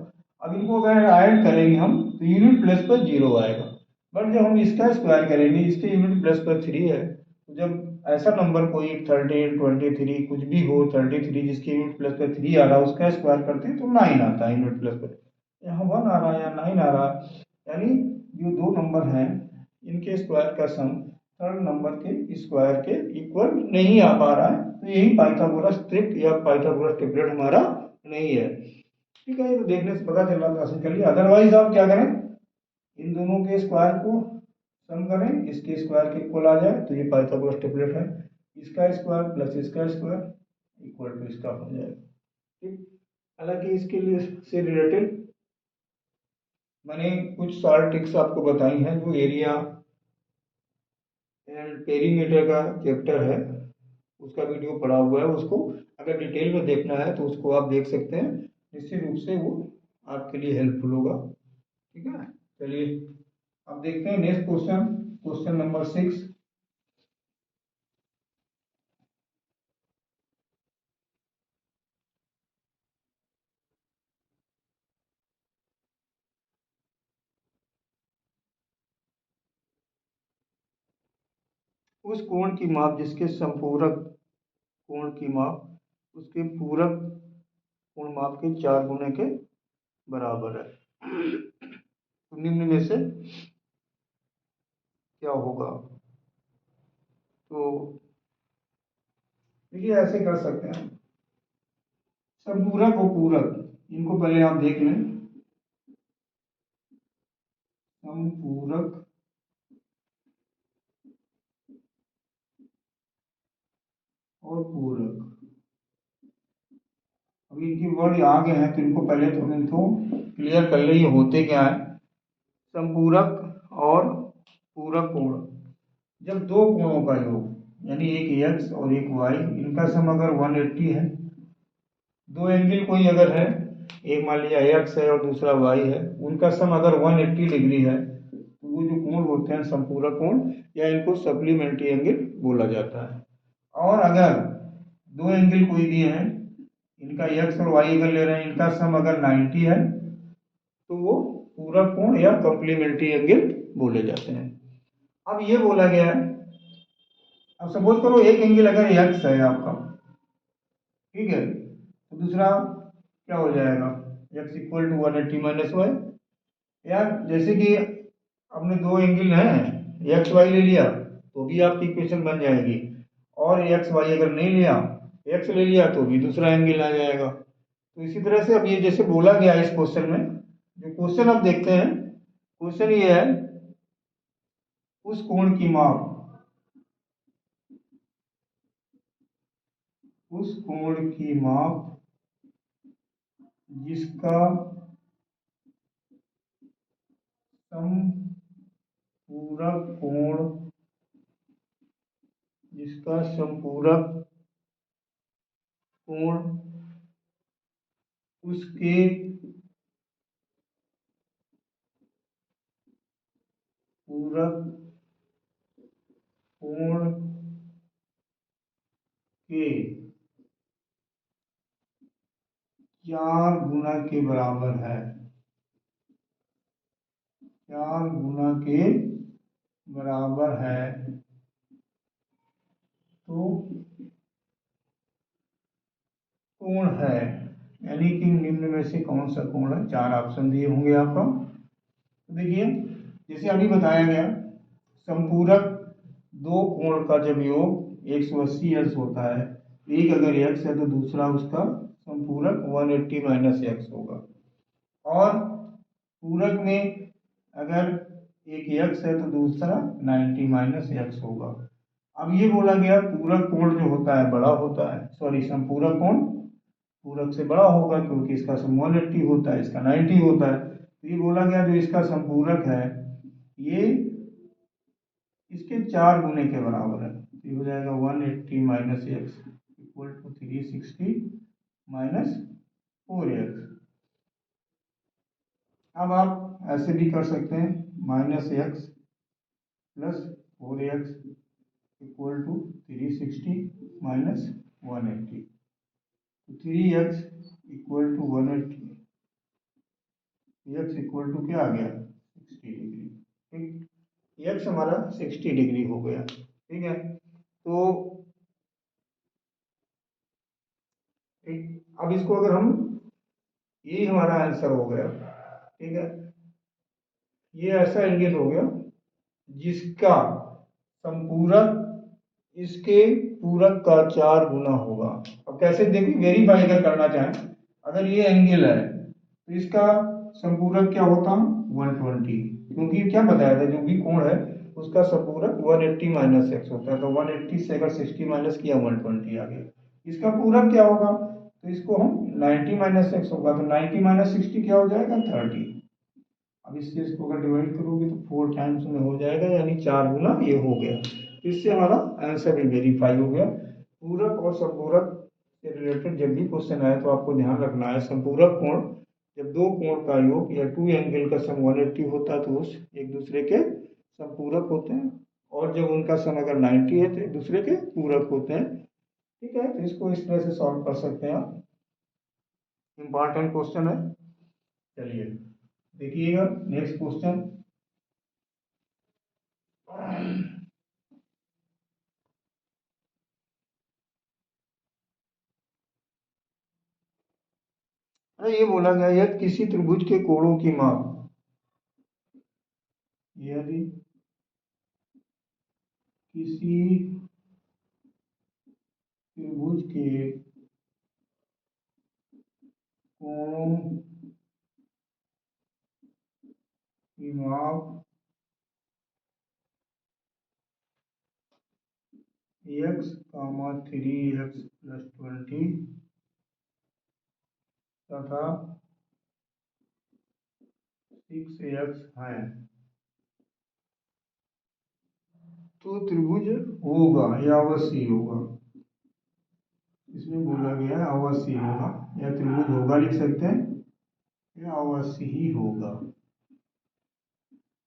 अब इनको अगर ऐड करेंगे हम तो यूनिट प्लेस पर जीरो आएगा। बट जब हम इसका स्क्वायर करेंगे, इसके यूनिट प्लेस पर थ्री है, तो जब ऐसा नंबर कोई 13, 23 कुछ भी हो, 33 जिसके यूनिट प्लेस पर थ्री आ रहा है, उसका स्क्वायर करते हैं तो 9 आता है यूनिट प्लेस पर। यहाँ 1 आ रहा है या 9 आ रहा है, यानी जो दो नंबर हैं इनके स्क्वायर का सम थर्ड नंबर के स्क्वायर के इक्वल नहीं आ पा रहा है, तो यही पाइथागोरस ट्रिक या पाइथागोरस ट्रिपलेट हमारा नहीं है। ठीक है, ये तो देखने से पता चल रहा था सिंपली। अदरवाइज आप क्या करें, इन दोनों के स्क्वायर को सम करें, इसके स्क्वायर के इक्वल आ जाए तो ये पाइथागोरस ट्रिपलेट है। इसका स्क्वायर प्लस इसका स्क्वायर इक्वल टू इसका हो जाएगा। ठीक, हालांकि इसके लिए से रिलेटेड मैंने कुछ शॉर्ट ट्रिक्स आपको बताई हैं, जो एरिया एंड पेरीमीटर का चैप्टर है उसका वीडियो पड़ा हुआ है, उसको अगर डिटेल में देखना है तो उसको आप देख सकते हैं, निश्चित रूप से वो आपके लिए हेल्पफुल होगा। ठीक है, चलिए अब देखते हैं नेक्स्ट क्वेश्चन, क्वेश्चन नंबर 6। उस कोण की माप जिसके संपूरक कोण की माप उसके पूरक कोण माप के 4 गुने के बराबर है, तो निम्न में से क्या होगा। तो देखिए ऐसे कर सकते हैं, संपूरक और पूरक इनको पहले आप देख लें। संपूरक और पूरक, अभी इनकी वर्ड आगे हैं तो इनको पहले तो इनको क्लियर कर ले, ये होते क्या है। संपूरक और पूरक कोण, जब दो कोणों का योग यानी एक एक्स और एक वाई, इनका सम अगर 180 है, दो एंगल कोई अगर है, एक मान लिया एक्स है और दूसरा वाई है, उनका सम अगर 180 डिग्री है, तो वो जो कोण होते हैं संपूरक कोण, या इनको सप्लीमेंट्री एंगल बोला जाता है। और अगर दो एंगल कोई दिए हैं, इनका एक्स और वाई अगर ले रहे हैं, इनका सम अगर 90 है, तो वो पूरक कोण या कॉम्प्लीमेंट्री एंगल बोले जाते हैं। अब ये बोला गया है, अब सपोज करो एक एंगल अगर एक्स है आपका, ठीक है, तो दूसरा क्या हो जाएगा, X equal to 180 minus Y. यार जैसे कि अपने दो एंगल हैं, एक्स वाई ले लिया तो भी आपकी इक्वेशन बन जाएगी, और एक्स वाई अगर नहीं लिया, एक्स ले लिया तो भी दूसरा एंगल आ जाएगा। तो इसी तरह से अब ये जैसे बोला गया इस क्वेश्चन में, जो क्वेश्चन आप देखते हैं, क्वेश्चन ये है उस कोण की माप, उस कोण की माप जिसका संपूरक कोण, जिसका संपूरक कोण उसके पूरक कोण के 4 गुना के बराबर है, 4 गुना के बराबर है, तो कोण है, यानी कि निम्न में से कौन सा कोण है। 4 ऑप्शन दिए होंगे आपको। तो देखिए, जैसे अभी बताया गया, संपूरक दो कोण का जब योग 180 अंश होता है, एक अगर x है तो दूसरा उसका संपूरक 180 माइनस एक्स होगा, और पूरक में अगर एक x है तो दूसरा 90 माइनस एक्स होगा। अब ये बोला गया पूरक कोण जो होता है बड़ा होता है, सॉरी संपूरक कोण पूरक से बड़ा होगा, क्योंकि इसका सम 180 होता है, इसका 90 होता है। तो ये बोला गया जो इसका संपूरक है ये इसके 4 गुने के बराबर है, तो ये हो जाएगा 180 minus X equal to 360 minus 4x। अब आप ऐसे भी कर सकते हैं, minus X plus 4x equal to 360 minus 180, तो 3x equal to 180, x equal to क्या आ गया 60 डिग्री। ठीक, x हमारा 60 डिग्री हो गया। ठीक है, तो अब इसको अगर हम, ये हमारा आंसर हो गया। ठीक है, ये ऐसा एंगल हो गया जिसका संपूरक इसके पूरक का 4 गुना होगा। अब कैसे देखिए, वेरीफाई अगर करना चाहें, अगर ये एंगल है तो इसका संपूरक क्या होता 120, क्योंकि क्या बताया था जो भी कोण है उसका संपूरक 180 माइनस एक्स होता है, तो 180 से अगर 60 माइनस किया 120 आ गया। इसका पूरक क्या होगा, तो इसको हम 90 माइनस एक्स होगा, तो 90 माइनस 60 क्या हो जाएगा 30। अब इससे इसको अगर डिवाइड करोगे तो 4 टाइम्स में हो जाएगा, यानी 4 गुना ये हो गया। इससे हमारा आंसर भी वेरीफाई हो गया। पूरक और संपूरक से रिलेटेड जब भी क्वेश्चन आए तो आपको ध्यान रखना है, संपूरक कोण जब दो कोण का योग या टू एंगल का सम 180 होता है तो उस एक दूसरे के संपूरक होते हैं, और जब उनका सम अगर 90 है तो एक दूसरे के पूरक होते हैं। ठीक है, तो इसको इस तरह से सॉल्व कर सकते हैं आप, इंपॉर्टेंट क्वेश्चन है। चलिए देखिएगा नेक्स्ट क्वेश्चन। अरे ये बोला गया यदि किसी त्रिभुज के कोणों की माप, यदि किसी त्रिभुज के कोणों की माप x, 3x प्लस 20 तथा 6x है, तो त्रिभुज होगा या अवश्य होगा। इसमें बोला गया है अवश्य होगा, या त्रिभुज होगा लिख सकते हैं, या अवश्य ही होगा।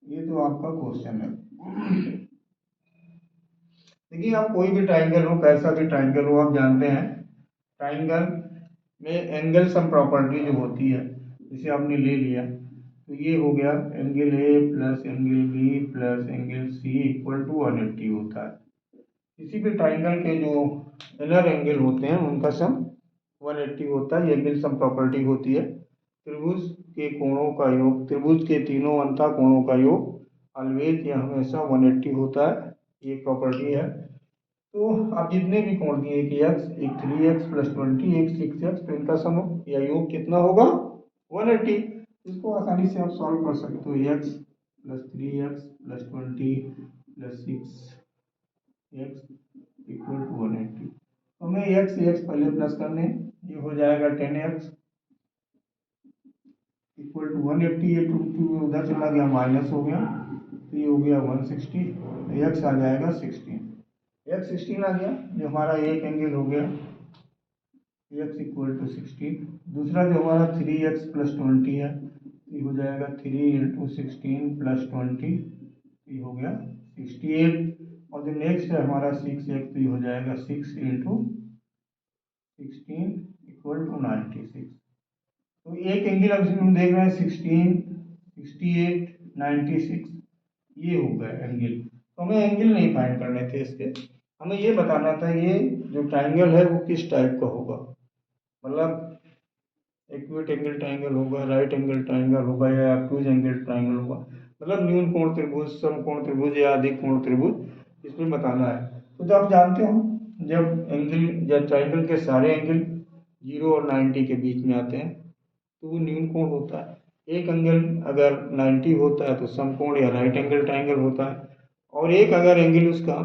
ये तो आपका क्वेश्चन है। देखिए, आप कोई भी ट्राइंगल हो, कैसा भी ट्राइंगल हो, आप जानते हैं ट्राइंगल में एंगल सम प्रॉपर्टी जो होती है, जैसे आपने ले लिया तो ये हो गया angle A plus angle B plus angle C equal to 180 होता है। किसी भी ट्राइंगल के जो इनर एंगल होते हैं उनका सम 180 होता है, ये एंगल सम प्रॉपर्टी होती है। त्रिभुज के कोणों का योग, त्रिभुज के तीनों अंतः कोणों का योग ऑलवेज या हमेशा 180 होता है, ये प्रॉपर्टी है। तो आप जितने भी कोण दिए, एक एक्स, एक 3x प्लस 20, एक 6x, तो इनका सम या योग कितना होगा 180। इसको आसानी से आप सॉल्व कर सकते हो, x plus 3x plus 20 plus 6x equal to 180। तो हमें x पहले प्लस करने, ये हो जाएगा 10x इक्वल टू 180, ये टू उधर चला गया माइनस हो गया, तो ये हो गया 160, x आ जाएगा 16, x 16 आ गया, जो हमारा एक एंगल हो गया x इक्वल टू 16। दूसरा जो हमारा 3x प्लस 20 है, ये हो जाएगा 3 इंटू 16 प्लस 20, ये हो गया 68। और जो नेक्स्ट है हमारा 6 तो ये हो जाएगा 6 इंटू 16 इक्वल टू 96। तो एक एंगल अब हम देख रहे हैं 16, 68, 96, ये हो गए एंगल। तो हमें एंगल नहीं फाइंड करने थे इसके, हमें ये बताना था ये जो ट्राइंगल है वो किस टाइप का होगा, मतलब एक्यूट एंगल ट्राइंगल होगा, राइट एंगल ट्राइंगल होगा, या ऑब्टूज एंगल ट्राइंगल होगा, मतलब न्यून कोण त्रिभुज, समकोण त्रिभुज या अधिक कोण त्रिभुज, इसमें बताना है। तो जब आप जानते हो जब एंगल या ट्राइंगल के सारे एंगल 0 और 90 के बीच में आते हैं तो वो न्यून कोण होता है। एक एंगल अगर 90 होता है तो समकोण या राइट एंगल ट्राइंगल होता है, और एक अगर एंगल उसका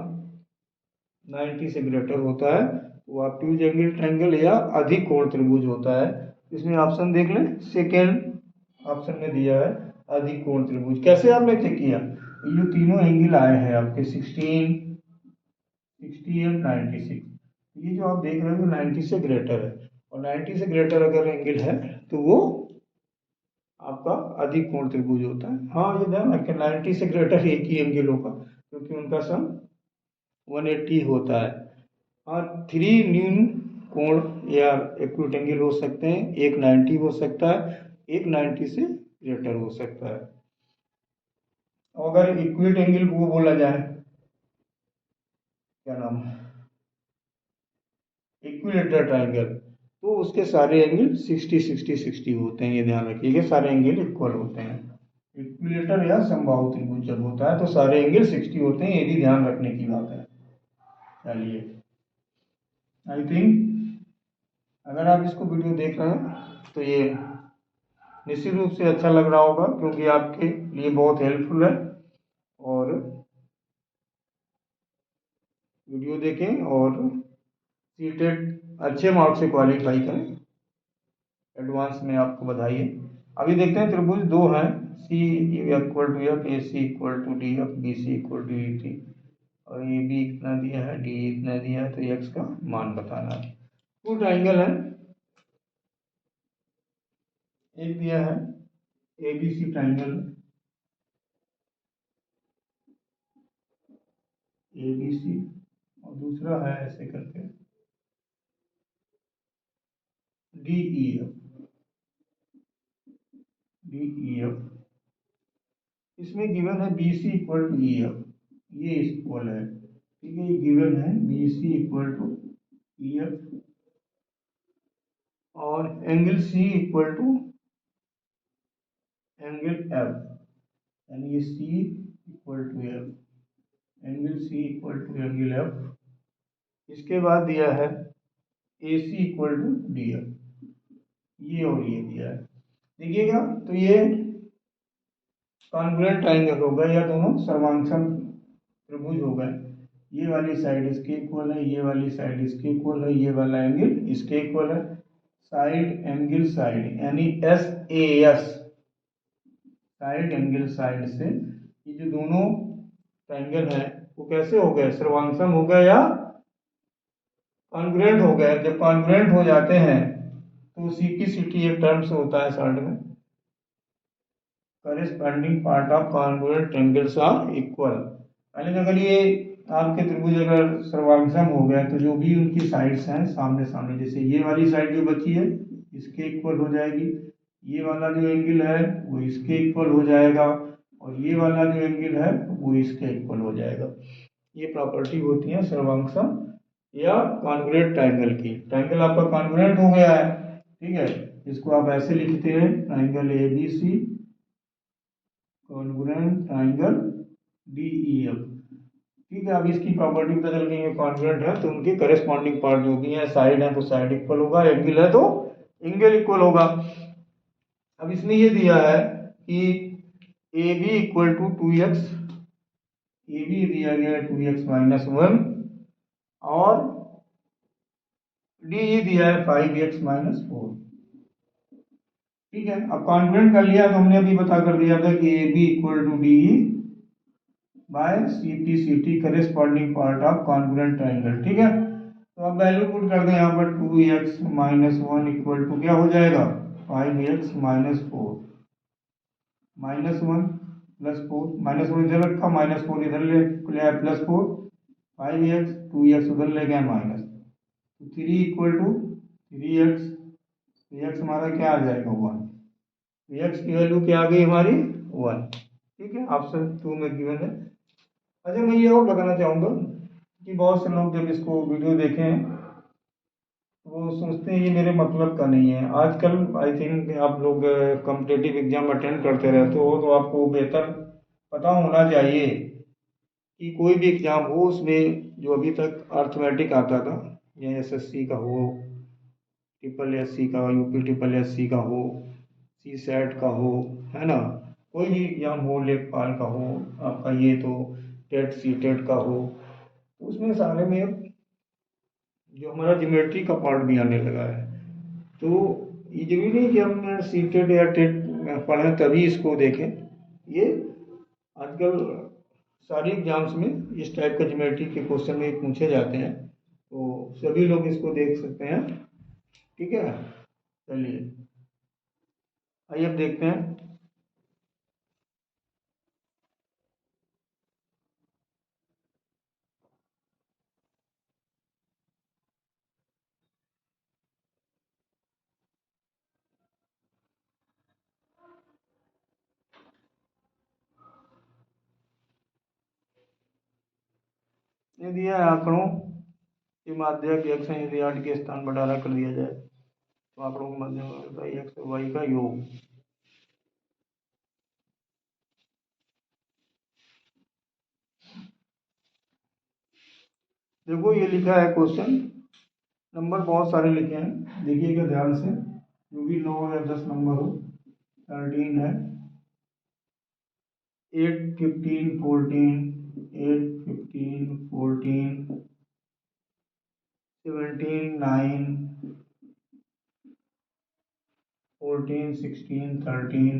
90 से ग्रेटर होता है वो ऑब्टूज एंगल ट्राइंगल या अधिक कोण त्रिभुज होता है। इसमें ऑप्शन देख लें, सेकेंड ऑप्शन में दिया है अधिक कोण त्रिभुज। कैसे आपने चेक किया, ये जो तीनों एंगल आए हैं आपके 16, 60 और 96, ये जो आप देख रहे हो 90 से ग्रेटर है, और 90 से ग्रेटर अगर एंगल है तो वो आपका अधिक कोण त्रिभुज होता है। हाँ ये ध्यान रखें 90 से ग्रेटर एक ही एंगल होगा क्योंकि उनका सम 180 होता है। हाँ 3 न्यून कोण या एक्यूट एंगल हो सकते हैं, एक 90 हो सकता है, एक 90 से ग्रेटर हो सकता है। और अगर इक्विट एंगल वो बोला जाए, क्या नाम, इक्विलेटरल ट्राइंगल, तो उसके सारे एंगल 60 60 60 होते हैं। ये ध्यान रखिएगा सारे एंगल इक्वल होते हैं। इक्विलेटर या समबाहु त्रिभुज जब होता है तो सारे एंगल 60 होते हैं, ये भी ध्यान रखने की बात है। चलिए आई थिंक अगर आप इसको वीडियो देख रहे हैं तो ये निश्चित रूप से अच्छा लग रहा होगा क्योंकि आपके लिए बहुत हेल्पफुल है। और वीडियो देखें और सीटेट अच्छे मार्क्स से क्वालिफाई करें, एडवांस में आपको बधाई है। अभी देखते हैं त्रिभुज दो हैं, C equal to F, A C equal to D F, B C equal to E T, और ए बी इतना दिया है, डी इतना दिया है, तो एक्स का मान बताना है। टू ट्राइंगल है, एक दिया है A B C triangle, A B C, और दूसरा है ऐसे करके D E F, D E F. इसमें गिवन है B C equal to E F, ये इक्वल है, ठीक है, ये गिवन है B C equal to E F, और angle C equal to angle F, यानी ये C equal to F, angle C equal to angle F. इसके बाद दिया है A C equal to D F, ये और ये दिया है। देखिएगा तो ये कॉन्ग्रुएंट ट्राइंगल होगा या दोनों सर्वांगसम त्रिभुज होगा। ये वाली साइड इसके इक्वल है, ये वाली साइड इसके इक्वल है, ये वाला एंगल इसके इक्वल है। साइड एंगल साइड यानी S A S, side angle side से ये जो दोनों ट्राइंगल है वो कैसे हो गए, सर्वांगसम हो गए या कॉन्ग्रुएंट हो गए। जब कॉन्ग्रुएंट हो जाते हैं तो CP/CT एक टर्म से होता है शॉर्ट में, corresponding part of congruent triangles are equal. पहले अगर ये आपके त्रिभुज अगर सर्वांगसम हो गया तो जो भी उनकी साइड्स हैं सामने सामने, जैसे ये वाली साइड जो बची है इसके इक्वल हो जाएगी, ये वाला जो एंगल है वो इसके इक्वल हो जाएगा, और ये वाला जो एंगल है वो इसके इक्वल हो जाएगा। ये प्रॉपर्टी होती है सर्वांगसम या कॉन्ग्रुएंट ट्रायंगल की। ट्रायंगल आपका कॉन्ग्रुएंट हो गया है, ठीक है, इसको आप ऐसे लिखते हैं triangle A B C congruent triangle D E F, ठीक है। अब इसकी प्रॉपर्टी पता चल गई है, कॉन्ग्रुएंट है तो उनके करेस्पॉन्डिंग पार्ट जो भी है, साइड है तो साइड इक्वल होगा, एंगल है तो एंगल इक्वल होगा। अब इसमें ये दिया है कि A B equal to 2x, A B दिया गया है 2x माइनस 1, और डी दिया है 5x माइनस 4, ठीक है। अब कॉन्ग्रुएंट कर लिया तो हमने अभी बता कर दिया था कि A B equal to D by CP/CT corresponding part of congruent triangle, ठीक है। तो अब वैल्यू पुट कर दें यहाँ पर 2x माइनस 1 इक्वल टू क्या हो जाएगा 5x minus 4, minus 1 plus 4, minus 1 इधर रखा, माइनस 4 इधर ले आया, प्लस 4, 5x 2x उधर ले गए माइनस, तो 3 इक्वल टू 3x, तो x हमारा क्या आ जाएगा 1, तो x की वैल्यू क्या आ गई हमारी 1। ठीक है, ऑप्शन 2 में गिवन है। अच्छा मैं ये और बताना चाहूँगा कि बहुत से लोग जब इसको वीडियो देखें हैं वो सोचते हैं ये मेरे मतलब का नहीं है। आजकल आई थिंक आप लोग कॉम्पिटिटिव एग्जाम अटेंड करते रहते हो, तो आपको बेहतर पता होना चाहिए कि कोई भी एग्जाम हो उसमें जो अभी तक अर्थमेटिक आता था, या एसएससी का हो, ट्रिपल एससी का, यूपी ट्रिपल एससी का हो, सी सेट का हो, है ना, कोई भी एग्जाम हो, लेखपाल का हो, आपका ये तो टेट सी टेट का हो, तो उसमें सारे में जो हमारा ज्योमेट्री का पार्ट भी आने लगा है। तो ये जरूरी नहीं कि हम सी टेट या टेट पढ़ें तभी इसको देखें, ये आजकल सारी एग्जाम्स में इस टाइप का ज्योमेट्री के क्वेश्चन में पूछे जाते हैं, तो सभी लोग इसको देख सकते हैं। ठीक है, चलिए आइए अब देखते हैं। ये दिया है आंकड़ों के माध्यक x है, यदि 8 के स्थान पर 18 कर दिया जाए तो आंकड़ों के माध्यम में होता है x और y का योग। देखो ये लिखा है क्वेश्चन, नंबर बहुत सारे लिखे हैं, देखिएगा ध्यान से, जो भी 9 या 10 नंबर हो। 13 है, 8 15 14, 8 15 14, 17 9, 14 16 13,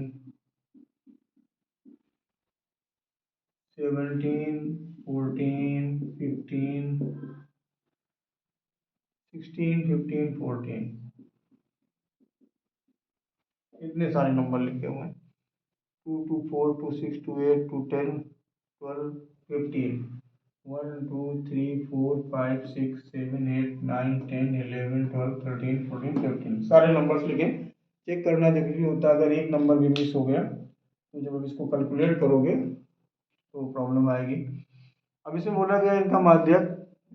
17 14 15 16 15 14, इतने सारे नंबर लिखे हुए हैं। 2 2 4 2 6 2 8 2 10 12 15, 1 2 3 4 5 6 7 8 9 10 11 12 13 14 15, सारे नंबर्स लिखे। चेक करना जरूरी होता है, अगर एक नंबर भी मिस हो गया तो जब आप इसको कैलकुलेट करोगे तो प्रॉब्लम आएगी। अब इसमें बोला गया इनका माध्यक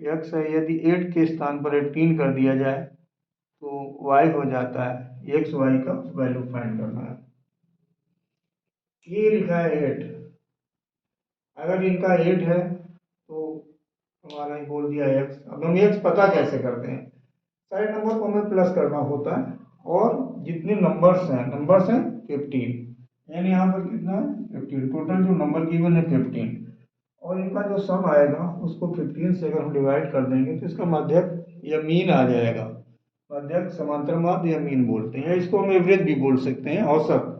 x है, यदि 8 के स्थान पर 18 कर दिया जाए तो y हो जाता है, x y का वैल्यू फाइंड करना है। ये लिखा है 8, अगर इनका 8 है तो हमारा ही बोल दिया x। अब हम x पता कैसे करते हैं, सारे नंबर को हमें प्लस करना होता है, और जितने नंबर्स हैं 15, यानी यहाँ पर कितना है 15, टोटल जो नंबर गिवन है 15, और इनका जो सम आएगा उसको 15 से अगर हम डिवाइड कर देंगे तो इसका माध्यक या मीन आ जाएगा। माध्यक समांतर माध्य या मीन बोलते हैं, या इसको हम एवरेज भी बोल सकते हैं, औसत।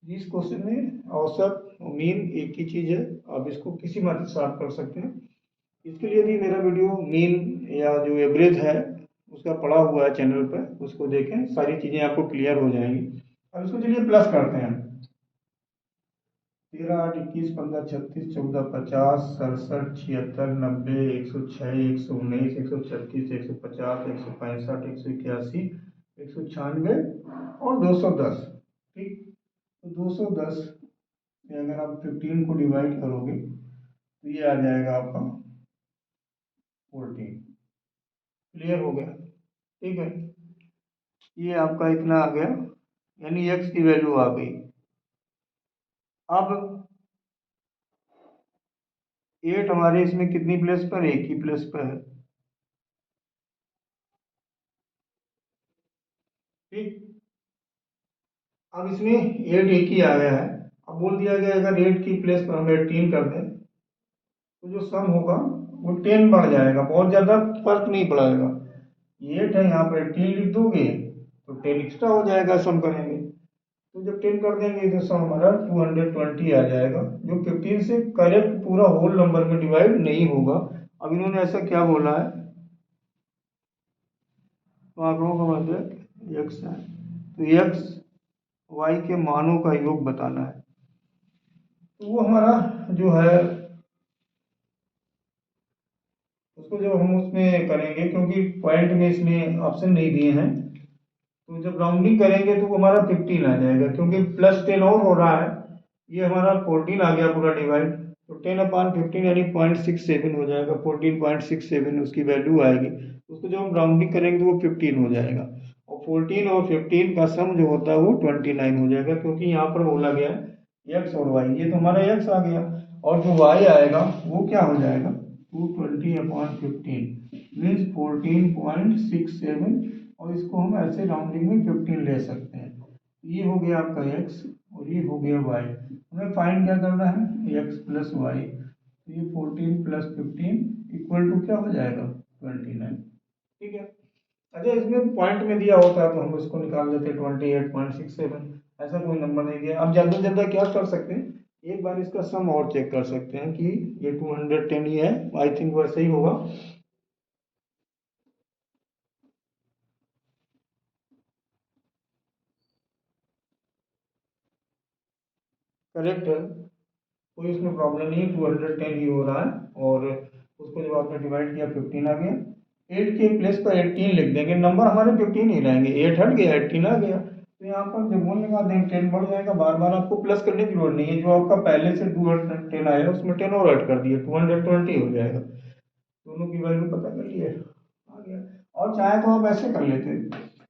इस क्वेश्चन में औसत और मीन एक ही चीज है, आप इसको किसी माध्यम से आप कर सकते हैं। इसके लिए भी मेरा वीडियो मीन या जो एवरेज है उसका पड़ा हुआ है चैनल पर, उसको देखें, सारी चीजें आपको क्लियर हो जाएंगी। अब इसको चलिए प्लस करते हैं। 13 8 21 15 36 14 50 67 76 90 106 119 136 150 165 181 196 और 210। ठीक, तो 210 में अगर आप 15 को डिवाइड करोगे तो ये आ जाएगा आपका 14। क्लियर हो गया? ठीक है, ये आपका इतना आ गया, यानी x की वैल्यू आ गई। अब 8 हमारे इसमें कितनी प्लेस पर, एक ही प्लेस पर है। ठीक, अब इसमें 8 एक ही आ गया है। अब बोल दिया गया अगर 8 की प्लेस पर हम 18 कर दें तो जो सम होगा वो 10 बढ़ जाएगा, बहुत ज्यादा फर्क नहीं पड़ेगा। 8 है, यहाँ पर 18 लिख दोगे तो 10 एक्स्ट्रा हो जाएगा, सम करेंगे तो जब 10 कर देंगे तो सम हमारा 220 आ जाएगा, जो 15 से करेक्ट पूरा होल नंबर में डिवाइड नहीं होगा। अब इन्होंने ऐसा क्या बोला है, तो आंकड़ों का मतलब x है, तो x y के मानों का योग बताना है। तो वो हमारा जो है उसको जब हम उसमें करेंगे, क्योंकि पॉइंट में इसमें ऑप्शन नहीं दिए हैं, तो जब राउंडिंग करेंगे तो हमारा 15 आ जाएगा, क्योंकि प्लस 10 और हो रहा है, ये हमारा 14 आ गया पूरा डिवाइड, तो 10/15 यानी 0.67 हो जाएगा, 14.67 उसकी वैल्यू आएगी। उसको जब हम राउंडिंग करेंगे तो वो 15 हो जाएगा, और 14 और 15 का सम जो होता है वो 29 हो जाएगा, क्योंकि यहाँ पर बोला गया है एक्स और वाई, ये तो हमारा एक्स आ गया, और जो वाई आएगा वो क्या हो जाएगा 220/15 मीन्स 14.67, और इसको हम ऐसे राउंडिंग में 15 ले सकते हैं। ये हो गया आपका एक्स और ये हो गया वाई। हमें फाइंड क्या करना है, एक्स प्लस वाई, तो ये 14 प्लस 15 इक्वल टू क्या हो जाएगा 29। ठीक है। अच्छा, इसमें पॉइंट में दिया होता है तो हम इसको निकाल देते 28.67, ऐसा कोई नंबर नहीं दिया। अब ज़्यादा से ज़्यादा क्या कर सकते हैं, एक बार इसका सम और चेक कर सकते हैं कि ये 210 ही है, आई थिंक वैसे ही होगा। करेक्ट है, कोई इसमें प्रॉब्लम नहीं है, 210 ही हो रहा है, और उसको जब आपने डिवाइड किया 15 आ गया। 8 के प्लेस पर 18 लिख देंगे, नंबर हमारे 15 ही रहेंगे, 8 हट गया 18 आ गया, तो यहाँ पर जब वो लगा देंगे 10 बढ़ जाएगा, बार बार आपको प्लस करने की जरूरत नहीं है, जो आपका पहले से 210 आया उसमें 10 और ऐड कर दिए, 220 हो जाएगा। दोनों की वैल्यू पता कर लिए, आ गया। और चाहे तो आप ऐसे कर लेते,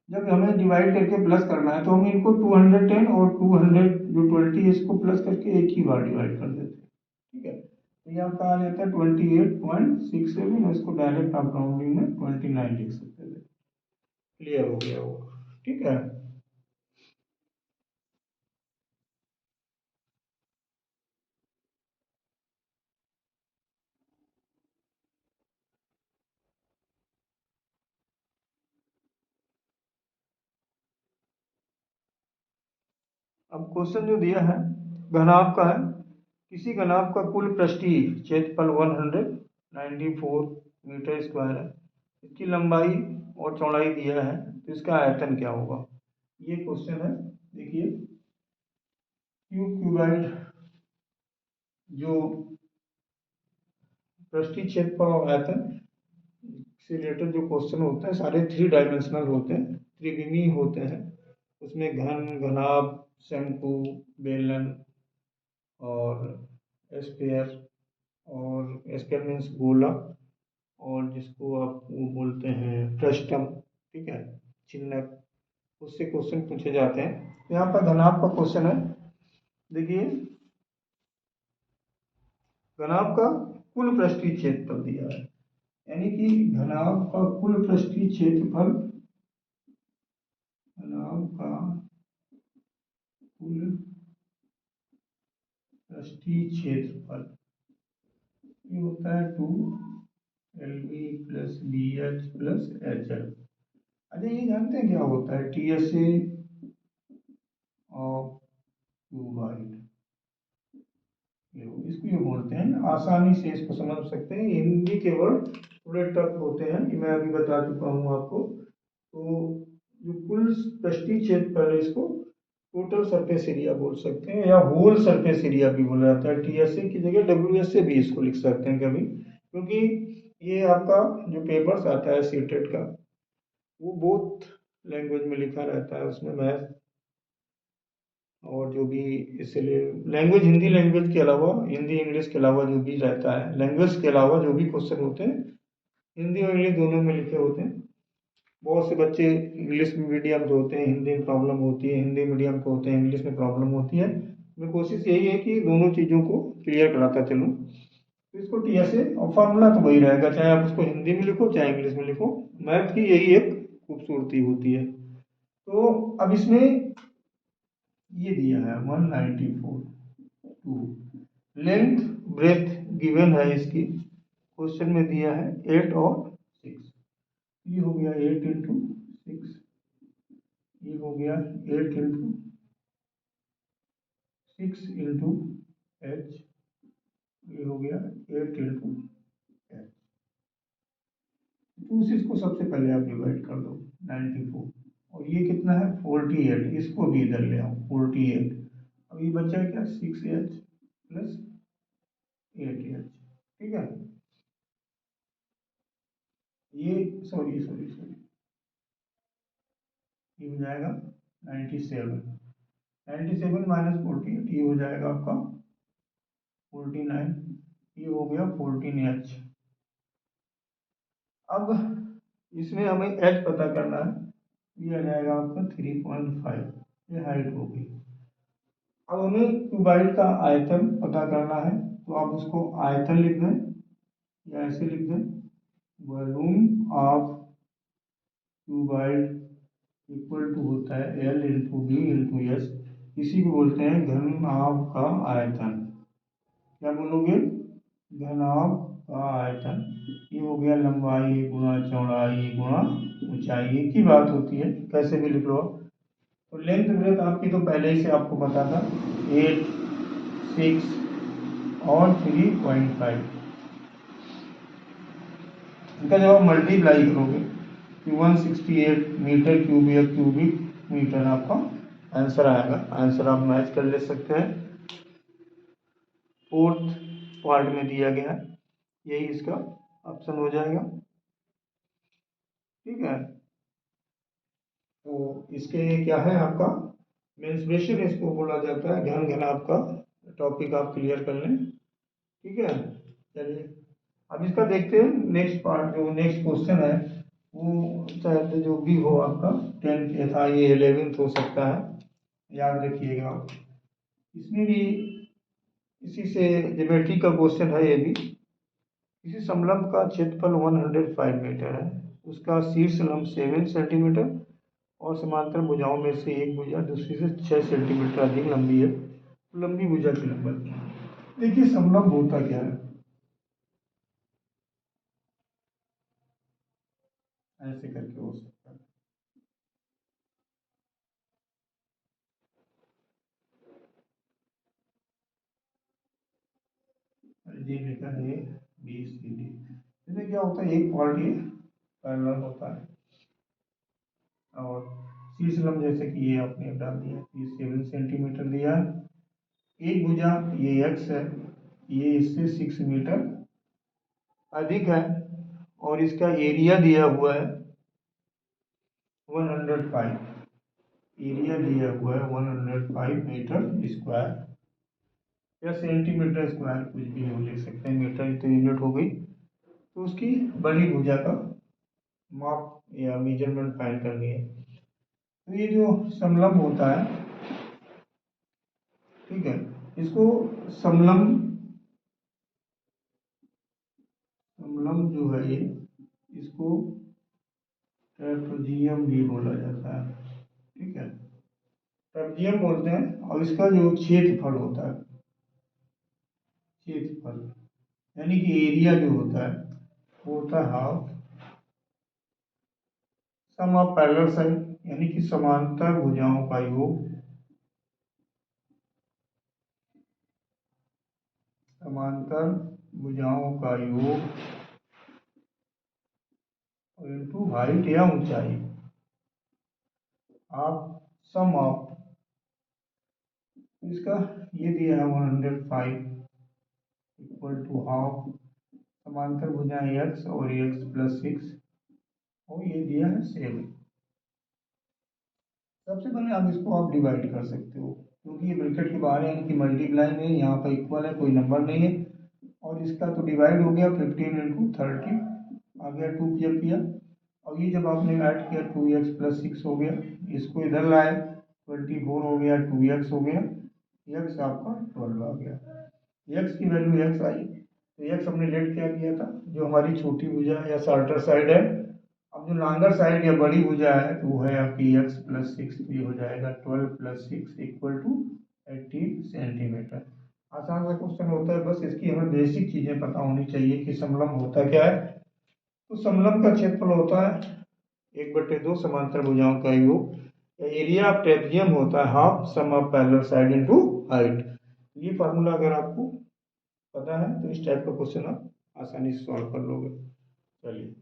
जब हमें डिवाइड करके प्लस करना है तो हम इनको 210 और 200 जो 20 इसको प्लस करके एक ही बार डिवाइड कर देते हैं। ठीक है, तो ये आपका आ जाता है 28.67, और इसको डायरेक्ट आप राउंडिंग में 29 लिख सकते थे। क्लियर हो गया वो। ठीक है। अब क्वेश्चन जो दिया है घनाभ का है, किसी घनाभ का कुल पृष्ठीय क्षेत्रफल 194 मीटर स्क्वायर है, इसकी लंबाई और चौड़ाई दिया है, तो इसका आयतन क्या होगा, ये क्वेश्चन है। देखिए, क्यूबाइड जो पृष्ठीय क्षेत्रफल और आयतन से रिलेटेड जो क्वेश्चन होते हैं सारे 3 डायमेंशनल होते हैं, त्रिविमीय होते हैं। उसमें घन, घनाभ, शंकु, बेलन और स्फीयर, और स्फीयर मीन्स गोला, और जिसको आप वो बोलते हैं फ्रस्टम, ठीक है, चिन्हक, उससे क्वेश्चन पूछे जाते हैं। यहाँ पर घनाभ का क्वेश्चन है। देखिए, घनाभ का कुल पृष्ठीय क्षेत्रफल दिया है, यानी कि घनाभ का कुल पृष्ठीय क्षेत्रफल, घनाभ का कुल पृष्ठीय क्षेत्रफल ये होता है 2 LB plus BH plus HL। अच्छा, ये जानते हैं क्या होता है TSA ऑफ क्यूबाइड, इसको ये बोलते हैं, आसानी से इसको समझ सकते हैं। हिंदी के वर्ड थोड़े टफ होते हैं, ये मैं अभी बता चुका हूँ आपको। तो जो कुल पृष्ठीय क्षेत्रफल है इसको टोटल सरफेस एरिया बोल सकते हैं, या होल सरफेस एरिया भी बोला जाता है। TSA की जगह WS से भी इसको लिख सकते हैं कभी, क्योंकि ये आपका जो पेपर्स आता है सीटेट का वो बोथ लैंग्वेज में लिखा रहता है, उसमें मैथ और जो भी, इसलिए लैंग्वेज हिंदी लैंग्वेज के अलावा, हिंदी इंग्लिश के अलावा जो भी रहता है, लैंग्वेज के अलावा जो भी क्वेश्चन होते हैं हिंदी और इंग्लिश दोनों में लिखे होते हैं। बहुत से बच्चे इंग्लिश मीडियम से होते हैं, हिंदी में प्रॉब्लम होती है, हिंदी मीडियम के होते हैं, इंग्लिश में प्रॉब्लम होती है। मैं कोशिश यही है कि दोनों चीज़ों को क्लियर कराता चलूँ। तो इसको TSA, और फार्मूला तो वही रहेगा, चाहे आप उसको हिंदी में लिखो चाहे इंग्लिश में लिखो, मैथ की यही एक खूबसूरती होती है। तो अब इसमें ये दिया है 194, लेंथ ब्रेथ गिवन है इसकी, क्वेश्चन में दिया है 8 और 6, ये हो गया 8 इंटू 6, ये हो गया 8 इंटू 6 इंटू H, ये हो गया 8 इंटू H। तो उसी को सबसे पहले आप डिवाइड कर दो 94, और ये कितना है 48, इसको भी इधर ले आओ 48, अब ये बचा क्या 6H प्लस 8H। ठीक है, ये सॉरी सॉरी सॉरी, ये हो जाएगा 97, 97 माइनस 48, ये हो जाएगा आपका 49, ये हो गया 14H। अब इसमें हमें H पता करना है, ये आ जाएगा आपका 3.5, ये हाइट होगी। अब हमें क्यूबाइड का आयतन पता करना है, तो आप उसको आयतन लिख दें या ऐसे लिख दें, volume of cuboid equal to होता है L into B into S, इसी को बोलते हैं घनाभ का आयतन। क्या बोलोगे? घनाभ का आयतन। ये हो गया लंबाई गुणा चौड़ाई गुणा ऊंचाई, एक ही बात होती है, कैसे भी लिख लो। तो लेंथ ब्रेथ आपकी तो पहले ही से आपको पता था, 8, 6 और 3.5। इनका जब आप मल्टीप्लाई करोगे कि 168 मीटर क्यूब या क्यूबिक मीटर आपका आंसर आएगा। आंसर आप मैच कर ले सकते हैं, फोर्थ पार्ट में दिया गया है, यही इसका ऑप्शन हो जाएगा। ठीक है, तो इसके क्या है आपका मेंसुरेशन, इसको बोला जाता है घन घन। आपका टॉपिक आप क्लियर कर लें। ठीक है, चलिए अब इसका देखते हैं नेक्स्ट पार्ट, जो नेक्स्ट क्वेश्चन है वो चाहे तो जो भी हो आपका 10th था, ये 11th हो सकता है, याद रखिएगा आप। इसमें भी इसी से ज्योमेट्री का क्वेश्चन है ये भी। किसी समलंब का क्षेत्रफल 105 मीटर है, उसका शीर्ष लंब 7 सेंटीमीटर और समांतर भुजाओं में से एक भुजा दूसरी से 6 सेंटीमीटर अधिक लंबी है, तो लंबी भुजा की लंबाई। देखिए समलंब होता क्या है, ऐसे करके हो सकता है। ये लिखा है बी सी डी, इसमें क्या होता है, एक पॉइंट ये पैरेलल होता है, और शीर्ष लंब जैसे कि ये आपने डाल दिया, ये 7 सेंटीमीटर दिया है, एक भुजा ये एक्स है, ये इससे 6 मीटर अधिक है, और इसका एरिया दिया हुआ है 105, एरिया दिया हुआ है 105 मीटर स्क्वायर या सेंटीमीटर स्क्वायर, कुछ भी हम लिख सकते हैं, मीटर तो यूनिट हो गई। तो उसकी बड़ी भुजा का माप या मेजरमेंट फाइंड करनी है। तो ये जो समलंब होता है, ठीक है, इसको समलंब, समलंब जो है ये, इसको ट्रेपेजियम भी बोला जाता है। ठीक है, ट्रेपेजियम बोलते हैं, और इसका जो क्षेत्रफल होता है, क्षेत्रफल यानी कि एरिया जो होता है वो होता है half sum of parallel side, यानी कि समांतर भुजाओं का योग, समांतर भुजाओं का योग इनटू हाइट या ऊंचाई, आप सम ऑफ, इसका ये दिया है 105 इक्वल टू हाफ समांतर भुजाएं x और x प्लस 6, और ये दिया है 7। सबसे पहले आप इसको आप डिवाइड कर सकते हो, क्योंकि ये ब्रैकेट के बाहर है, यानी कि मल्टीप्लाई में यहाँ पर इक्वल है, कोई नंबर नहीं है, और इसका तो डिवाइड हो गया 15 इंटू 30 आ गया 2 जब किया, और ये जब आपने ऐड किया 2x प्लस 6 हो गया, इसको इधर लाए 24 हो गया, 2x हो गया, x आपका 12 आ गया, x की वैल्यू x आई, तो x हमने लेट क्या किया था, जो हमारी छोटी भुजा या शार्टर साइड है। अब जो लॉन्गर साइड या बड़ी भुजा है तो वो है आपकी x प्लस 6, तो ये हो जाएगा 12 प्लस 6 इक्वल टू 18 सेंटीमीटर। आसान सा क्वेश्चन होता है, बस इसकी हमें बेसिक चीजें पता होनी चाहिए कि समलंब होता क्या है। तो समलंब का क्षेत्रफल होता है 1/2 समांतर भुजाओं का योग, एरिया ऑफ ट्रेपेजियम होता है half sum of parallel side into height. ये फार्मूला अगर आपको पता है तो इस टाइप का क्वेश्चन आप आसानी से सॉल्व कर लोगे। चलिए,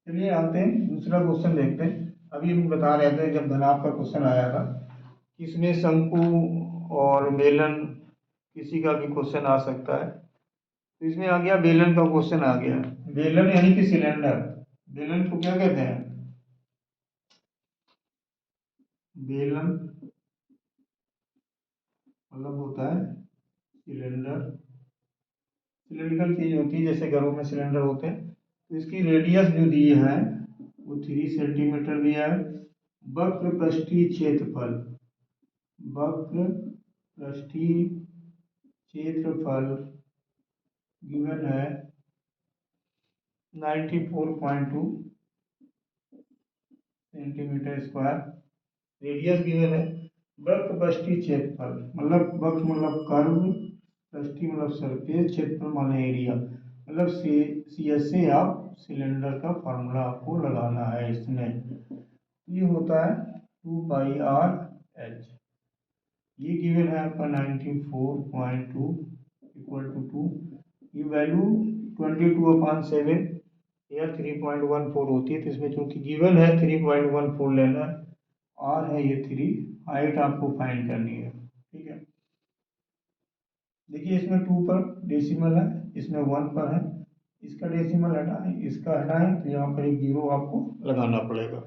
चलिए आते हैं दूसरा क्वेश्चन देखते हैं। अभी हम बता रहे थे जब घनाभ का क्वेश्चन आया था कि इसमें शंकु और बेलन किसी का भी क्वेश्चन आ सकता है, तो इसमें आ गया बेलन का क्वेश्चन आ गया। बेलन यानी कि सिलेंडर। बेलन को क्या कहते हैं? बेलन मतलब होता है सिलेंडर। सिलेंड्रिकल चीज होती है, जैसे घरों में सिलेंडर होते हैं। तो इसकी रेडियस जो दी है वो 3 सेंटीमीटर दिया है। वक्र पृष्ठीय क्षेत्रफल, वक्र पृष्ठीय क्षेत्रफल गिवन है 94.2 सेंटीमीटर स्क्वायर। रेडियस गिवन है। वक्र पृष्ठीय क्षेत्रफल मतलब वक्र मतलब कर्व, पृष्ठीय मतलब सरफेस, क्षेत्रफल माने एरिया, मतलब सी एस से आप सिलेंडर का फॉर्मूला आपको लगाना है इसमें। ये होता है 2πr/h। ये गिवन है आपका 94.2 इक्वल टू 2। ये वैल्यू 22/7 या 3.14 होती है, तो इसमें चूंकि गिवन है 3.14 लेना है। आर है ये 3, हाइट आपको फाइंड करनी है। ठीक है, देखिए इसमें 2 पर डेसिमल है, इसमें 1 पर है। इसका डेसिमल हटाएं, इसका हटाएं, तो यहाँ पर एक 0 आपको लगाना पड़ेगा।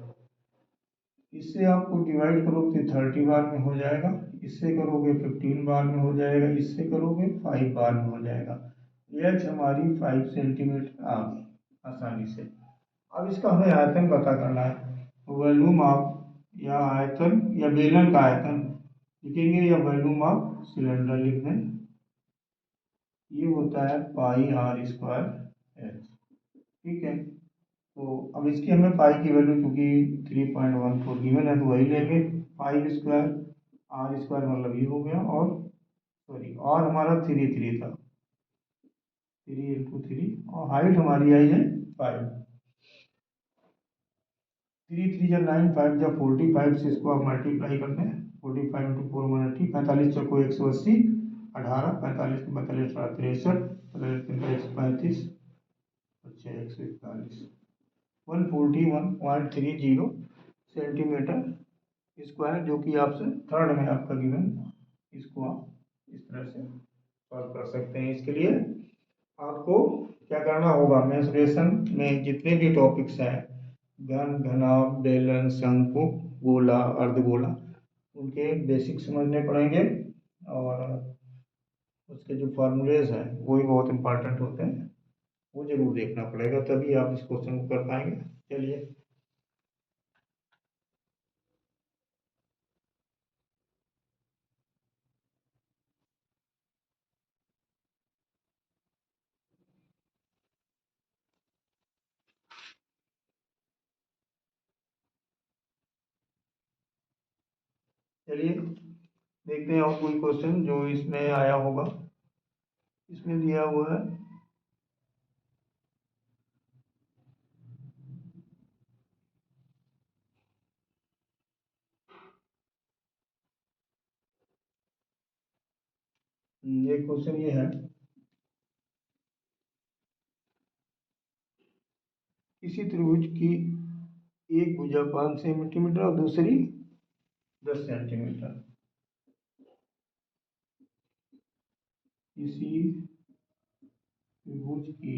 इससे आपको डिवाइड करोगे तो 30 बार में हो जाएगा, इससे करोगे 15 बार में हो जाएगा, इससे करोगे 5 बार में हो जाएगा। एच हमारी 5 सेंटीमीटर आ गई आसानी से। अब इसका हमें आयतन पता करना है। वॉल्यूम ऑफ या आयतन या बेलन का आयतन लिखेंगे या वॉल्यूम ऑफ सिलेंडर लिख दें। ये होता है πr²h। ठीक है, तो अब इसकी हमें पाई की वैल्यू चूंकि 3.14 गिवन है तो वही लेंगे। 5² r² मतलब ये हो गया, और सॉरी और हमारा 3 था, 3 × 3, और हाइट हमारी आई है 5। 3 × 3 = 9, 5 × 40, 5 से इसको आप मल्टीप्लाई करते हैं। 45 × 4 = 45 × 180, 18, 45 × 42 63, 135 अच्छा 141 141.30 सेंटीमीटर स्क्वायर, जो कि आपसे थर्ड में आपका गिवन। इसको आप इस तरह से सॉल्व कर सकते हैं। इसके लिए आपको क्या करना होगा, मेंसुरेशन में जितने भी टॉपिक्स हैं, घन, घनाभ, बेलन, शंकु, गोला, अर्धगोला, उनके बेसिक समझने पड़ेंगे। और उसके जो फॉर्मूलेज हैं वो भी बहुत इंपॉर्टेंट होते हैं, वो जरूर देखना पड़ेगा, तभी आप इस क्वेश्चन को कर पाएंगे। चलिए चलिए देखते हैं और कोई क्वेश्चन जो इसमें आया होगा। इसमें दिया हुआ है ये क्वेश्चन ये है, किसी त्रिभुज की एक भुजा 5 सेंटीमीटर और दूसरी 10 सेंटीमीटर। किसी त्रिभुज की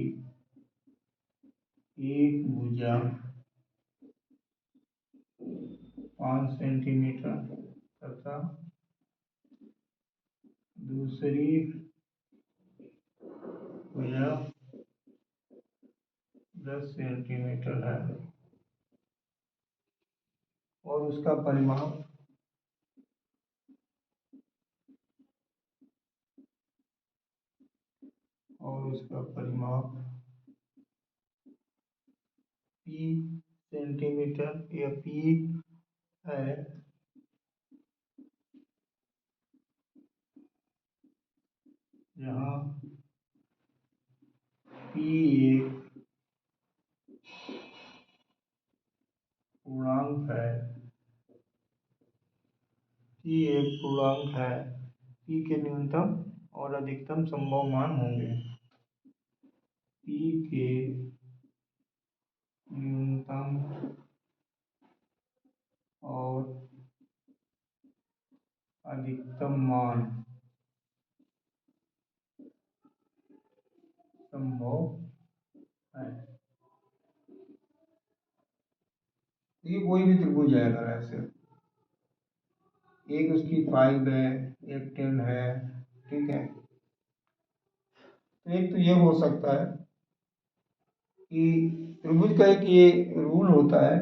एक भुजा 5 सेंटीमीटर तथा दूसरी भुजा 10 सेंटीमीटर है, और उसका परिमाप p सेंटीमीटर या p है, जहाँ p एक पूर्णांक है, p एक पूर्णांक है, p के न्यूनतम और अधिकतम संभव मान होंगे। p के न्यूनतम और अधिकतम मान संभव है। ये कोई भी त्रिभुज है अगर ऐसे, एक उसकी 5 है, एक 10 है, ठीक है। तो एक तो ये हो सकता है कि त्रिभुज का एक ये रूल होता है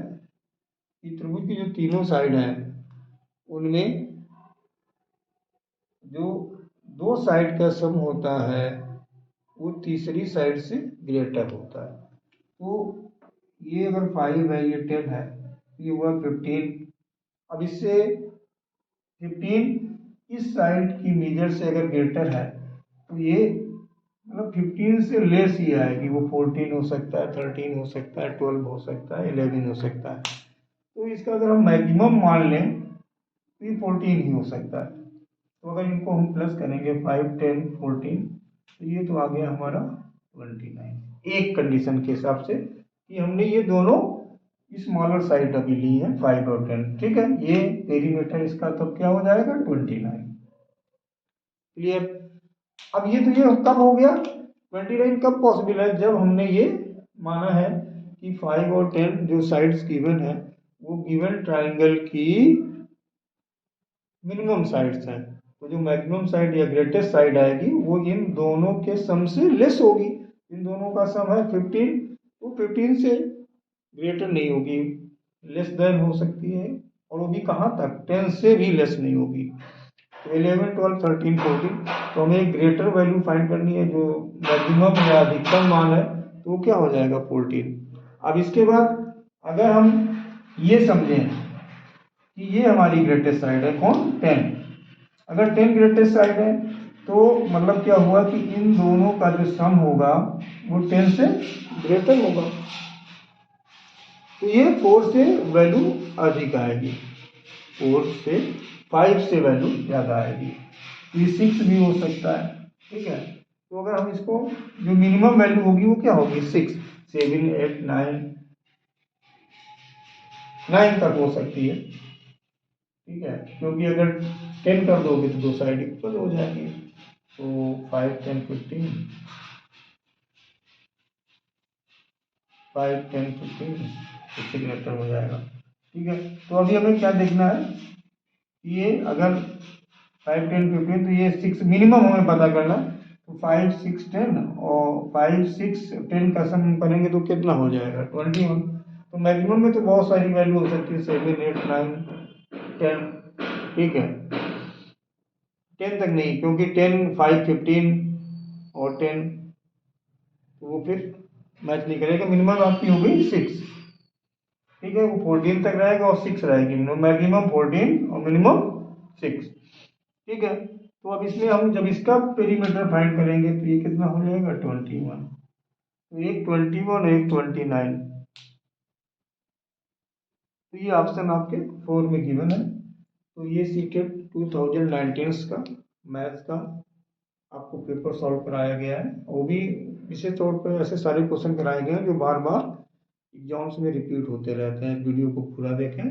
कि त्रिभुज की जो तीनों साइड हैं उनमें जो दो साइड का सम होता है वो तीसरी साइड से ग्रेटर होता है। तो ये अगर 5 है, ये 10 है, ये हुआ 15। अब इससे 15 इस साइड की मेजर से अगर ग्रेटर है तो ये मतलब 15 से लेस ही आएगी, वो 14 हो सकता है, 13 हो सकता है, 12 हो सकता है, 11 हो सकता है। तो इसका अगर हम मैक्सिमम मान लें तो ये 14 ही हो सकता है। तो अगर इनको हम प्लस करेंगे 5, 10, 14 तो ये तो आ गया हमारा 29, एक कंडीशन के हिसाब से कि हमने ये दोनों स्मॉलर साइड अभी ली है 5 और 10, ठीक है। ये पेरीमीटर इसका तब क्या हो जाएगा 29, क्लियर। अब ये तो ये कब हो गया 29, कब पॉसिबल है, जब हमने ये माना है कि 5 और 10 जो साइड्स गिवन है वो गिवन ट्राइंगल की मिनिमम साइड्स हैं। तो जो मैक्सिमम साइड या ग्रेटेस्ट साइड आएगी वो इन दोनों के सम से लेस होगी। इन दोनों का सम है 15, तो 15 से ग्रेटर नहीं होगी, लेस देन हो सकती है, और वो भी कहाँ तक 10 से भी लेस नहीं होगी। तो 11, 12, 13, 14, तो हमें ग्रेटर वैल्यू फाइंड करनी है जो मैक्सिमम या अधिकतम मान है, तो वो क्या हो जाएगा 14। अब इसके बाद अगर हम ये समझें कि ये हमारी ग्रेटेस्ट साइड है कौन 10, अगर 10 ग्रेटेस्ट साइड है तो मतलब क्या हुआ कि इन दोनों का जो सम होगा वो 10 से ग्रेटर होगा। तो ये 4 से वैल्यू अधिक आएगी, 4 से 5 से वैल्यू ज़्यादा आएगी। ये 6 भी हो सकता है, ठीक है। तो अगर हम इसको जो मिनिमम वैल्यू होगी वो क्या होगी 6, 7, 8, 9 तक हो सकती है, ठीक है। क्योंकि अगर 10 कर दोगे तो दो साइड इक्वल हो जाएंगे। तो 5, 10, 15, 5, 10, 15 इससे ग्रेटर हो जाएगा, ठीक है। तो अभी हमें क्या देखना है, ये अगर 5, 10, 15 तो ये 6 मिनिमम हमें पता करना। तो 5, 6, 10 और 5, 6, 10 का सम करेंगे तो कितना हो जाएगा 21। तो मैक्सिमम में तो बहुत सारी वैल्यू हो सकती है 7, 8, 9, 10, ठीक है। 10 तक नहीं, क्योंकि 10, 5, 15 और 10 तो वो फिर मैच नहीं करेगा। मिनिमम आपकी हो गई 6, ठीक है। वो 14 तक रहेगा और 6 रहेगी, मैक्सिमम 14 और मिनिमम 6, ठीक है। तो अब इसमें हम जब इसका पेरीमीटर फाइंड करेंगे तो ये कितना हो जाएगा 21। तो एक 21 एक 29, तो ये ऑप्शन आपके 4 में गिवन है। तो ये सीटेट 2019 का मैथ्स का आपको पेपर सॉल्व कराया गया है। वो भी विशेष तौर पर ऐसे सारे क्वेश्चन कराए गए हैं जो बार बार एग्जाम्स में रिपीट होते रहते हैं। वीडियो को पूरा देखें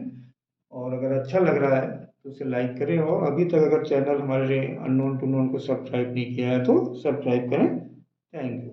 और अगर अच्छा लग रहा है तो उसे लाइक करें, और अभी तक अगर चैनल हमारे अननोन टू नोन को सब्सक्राइब नहीं किया है तो सब्सक्राइब करें। Thank you.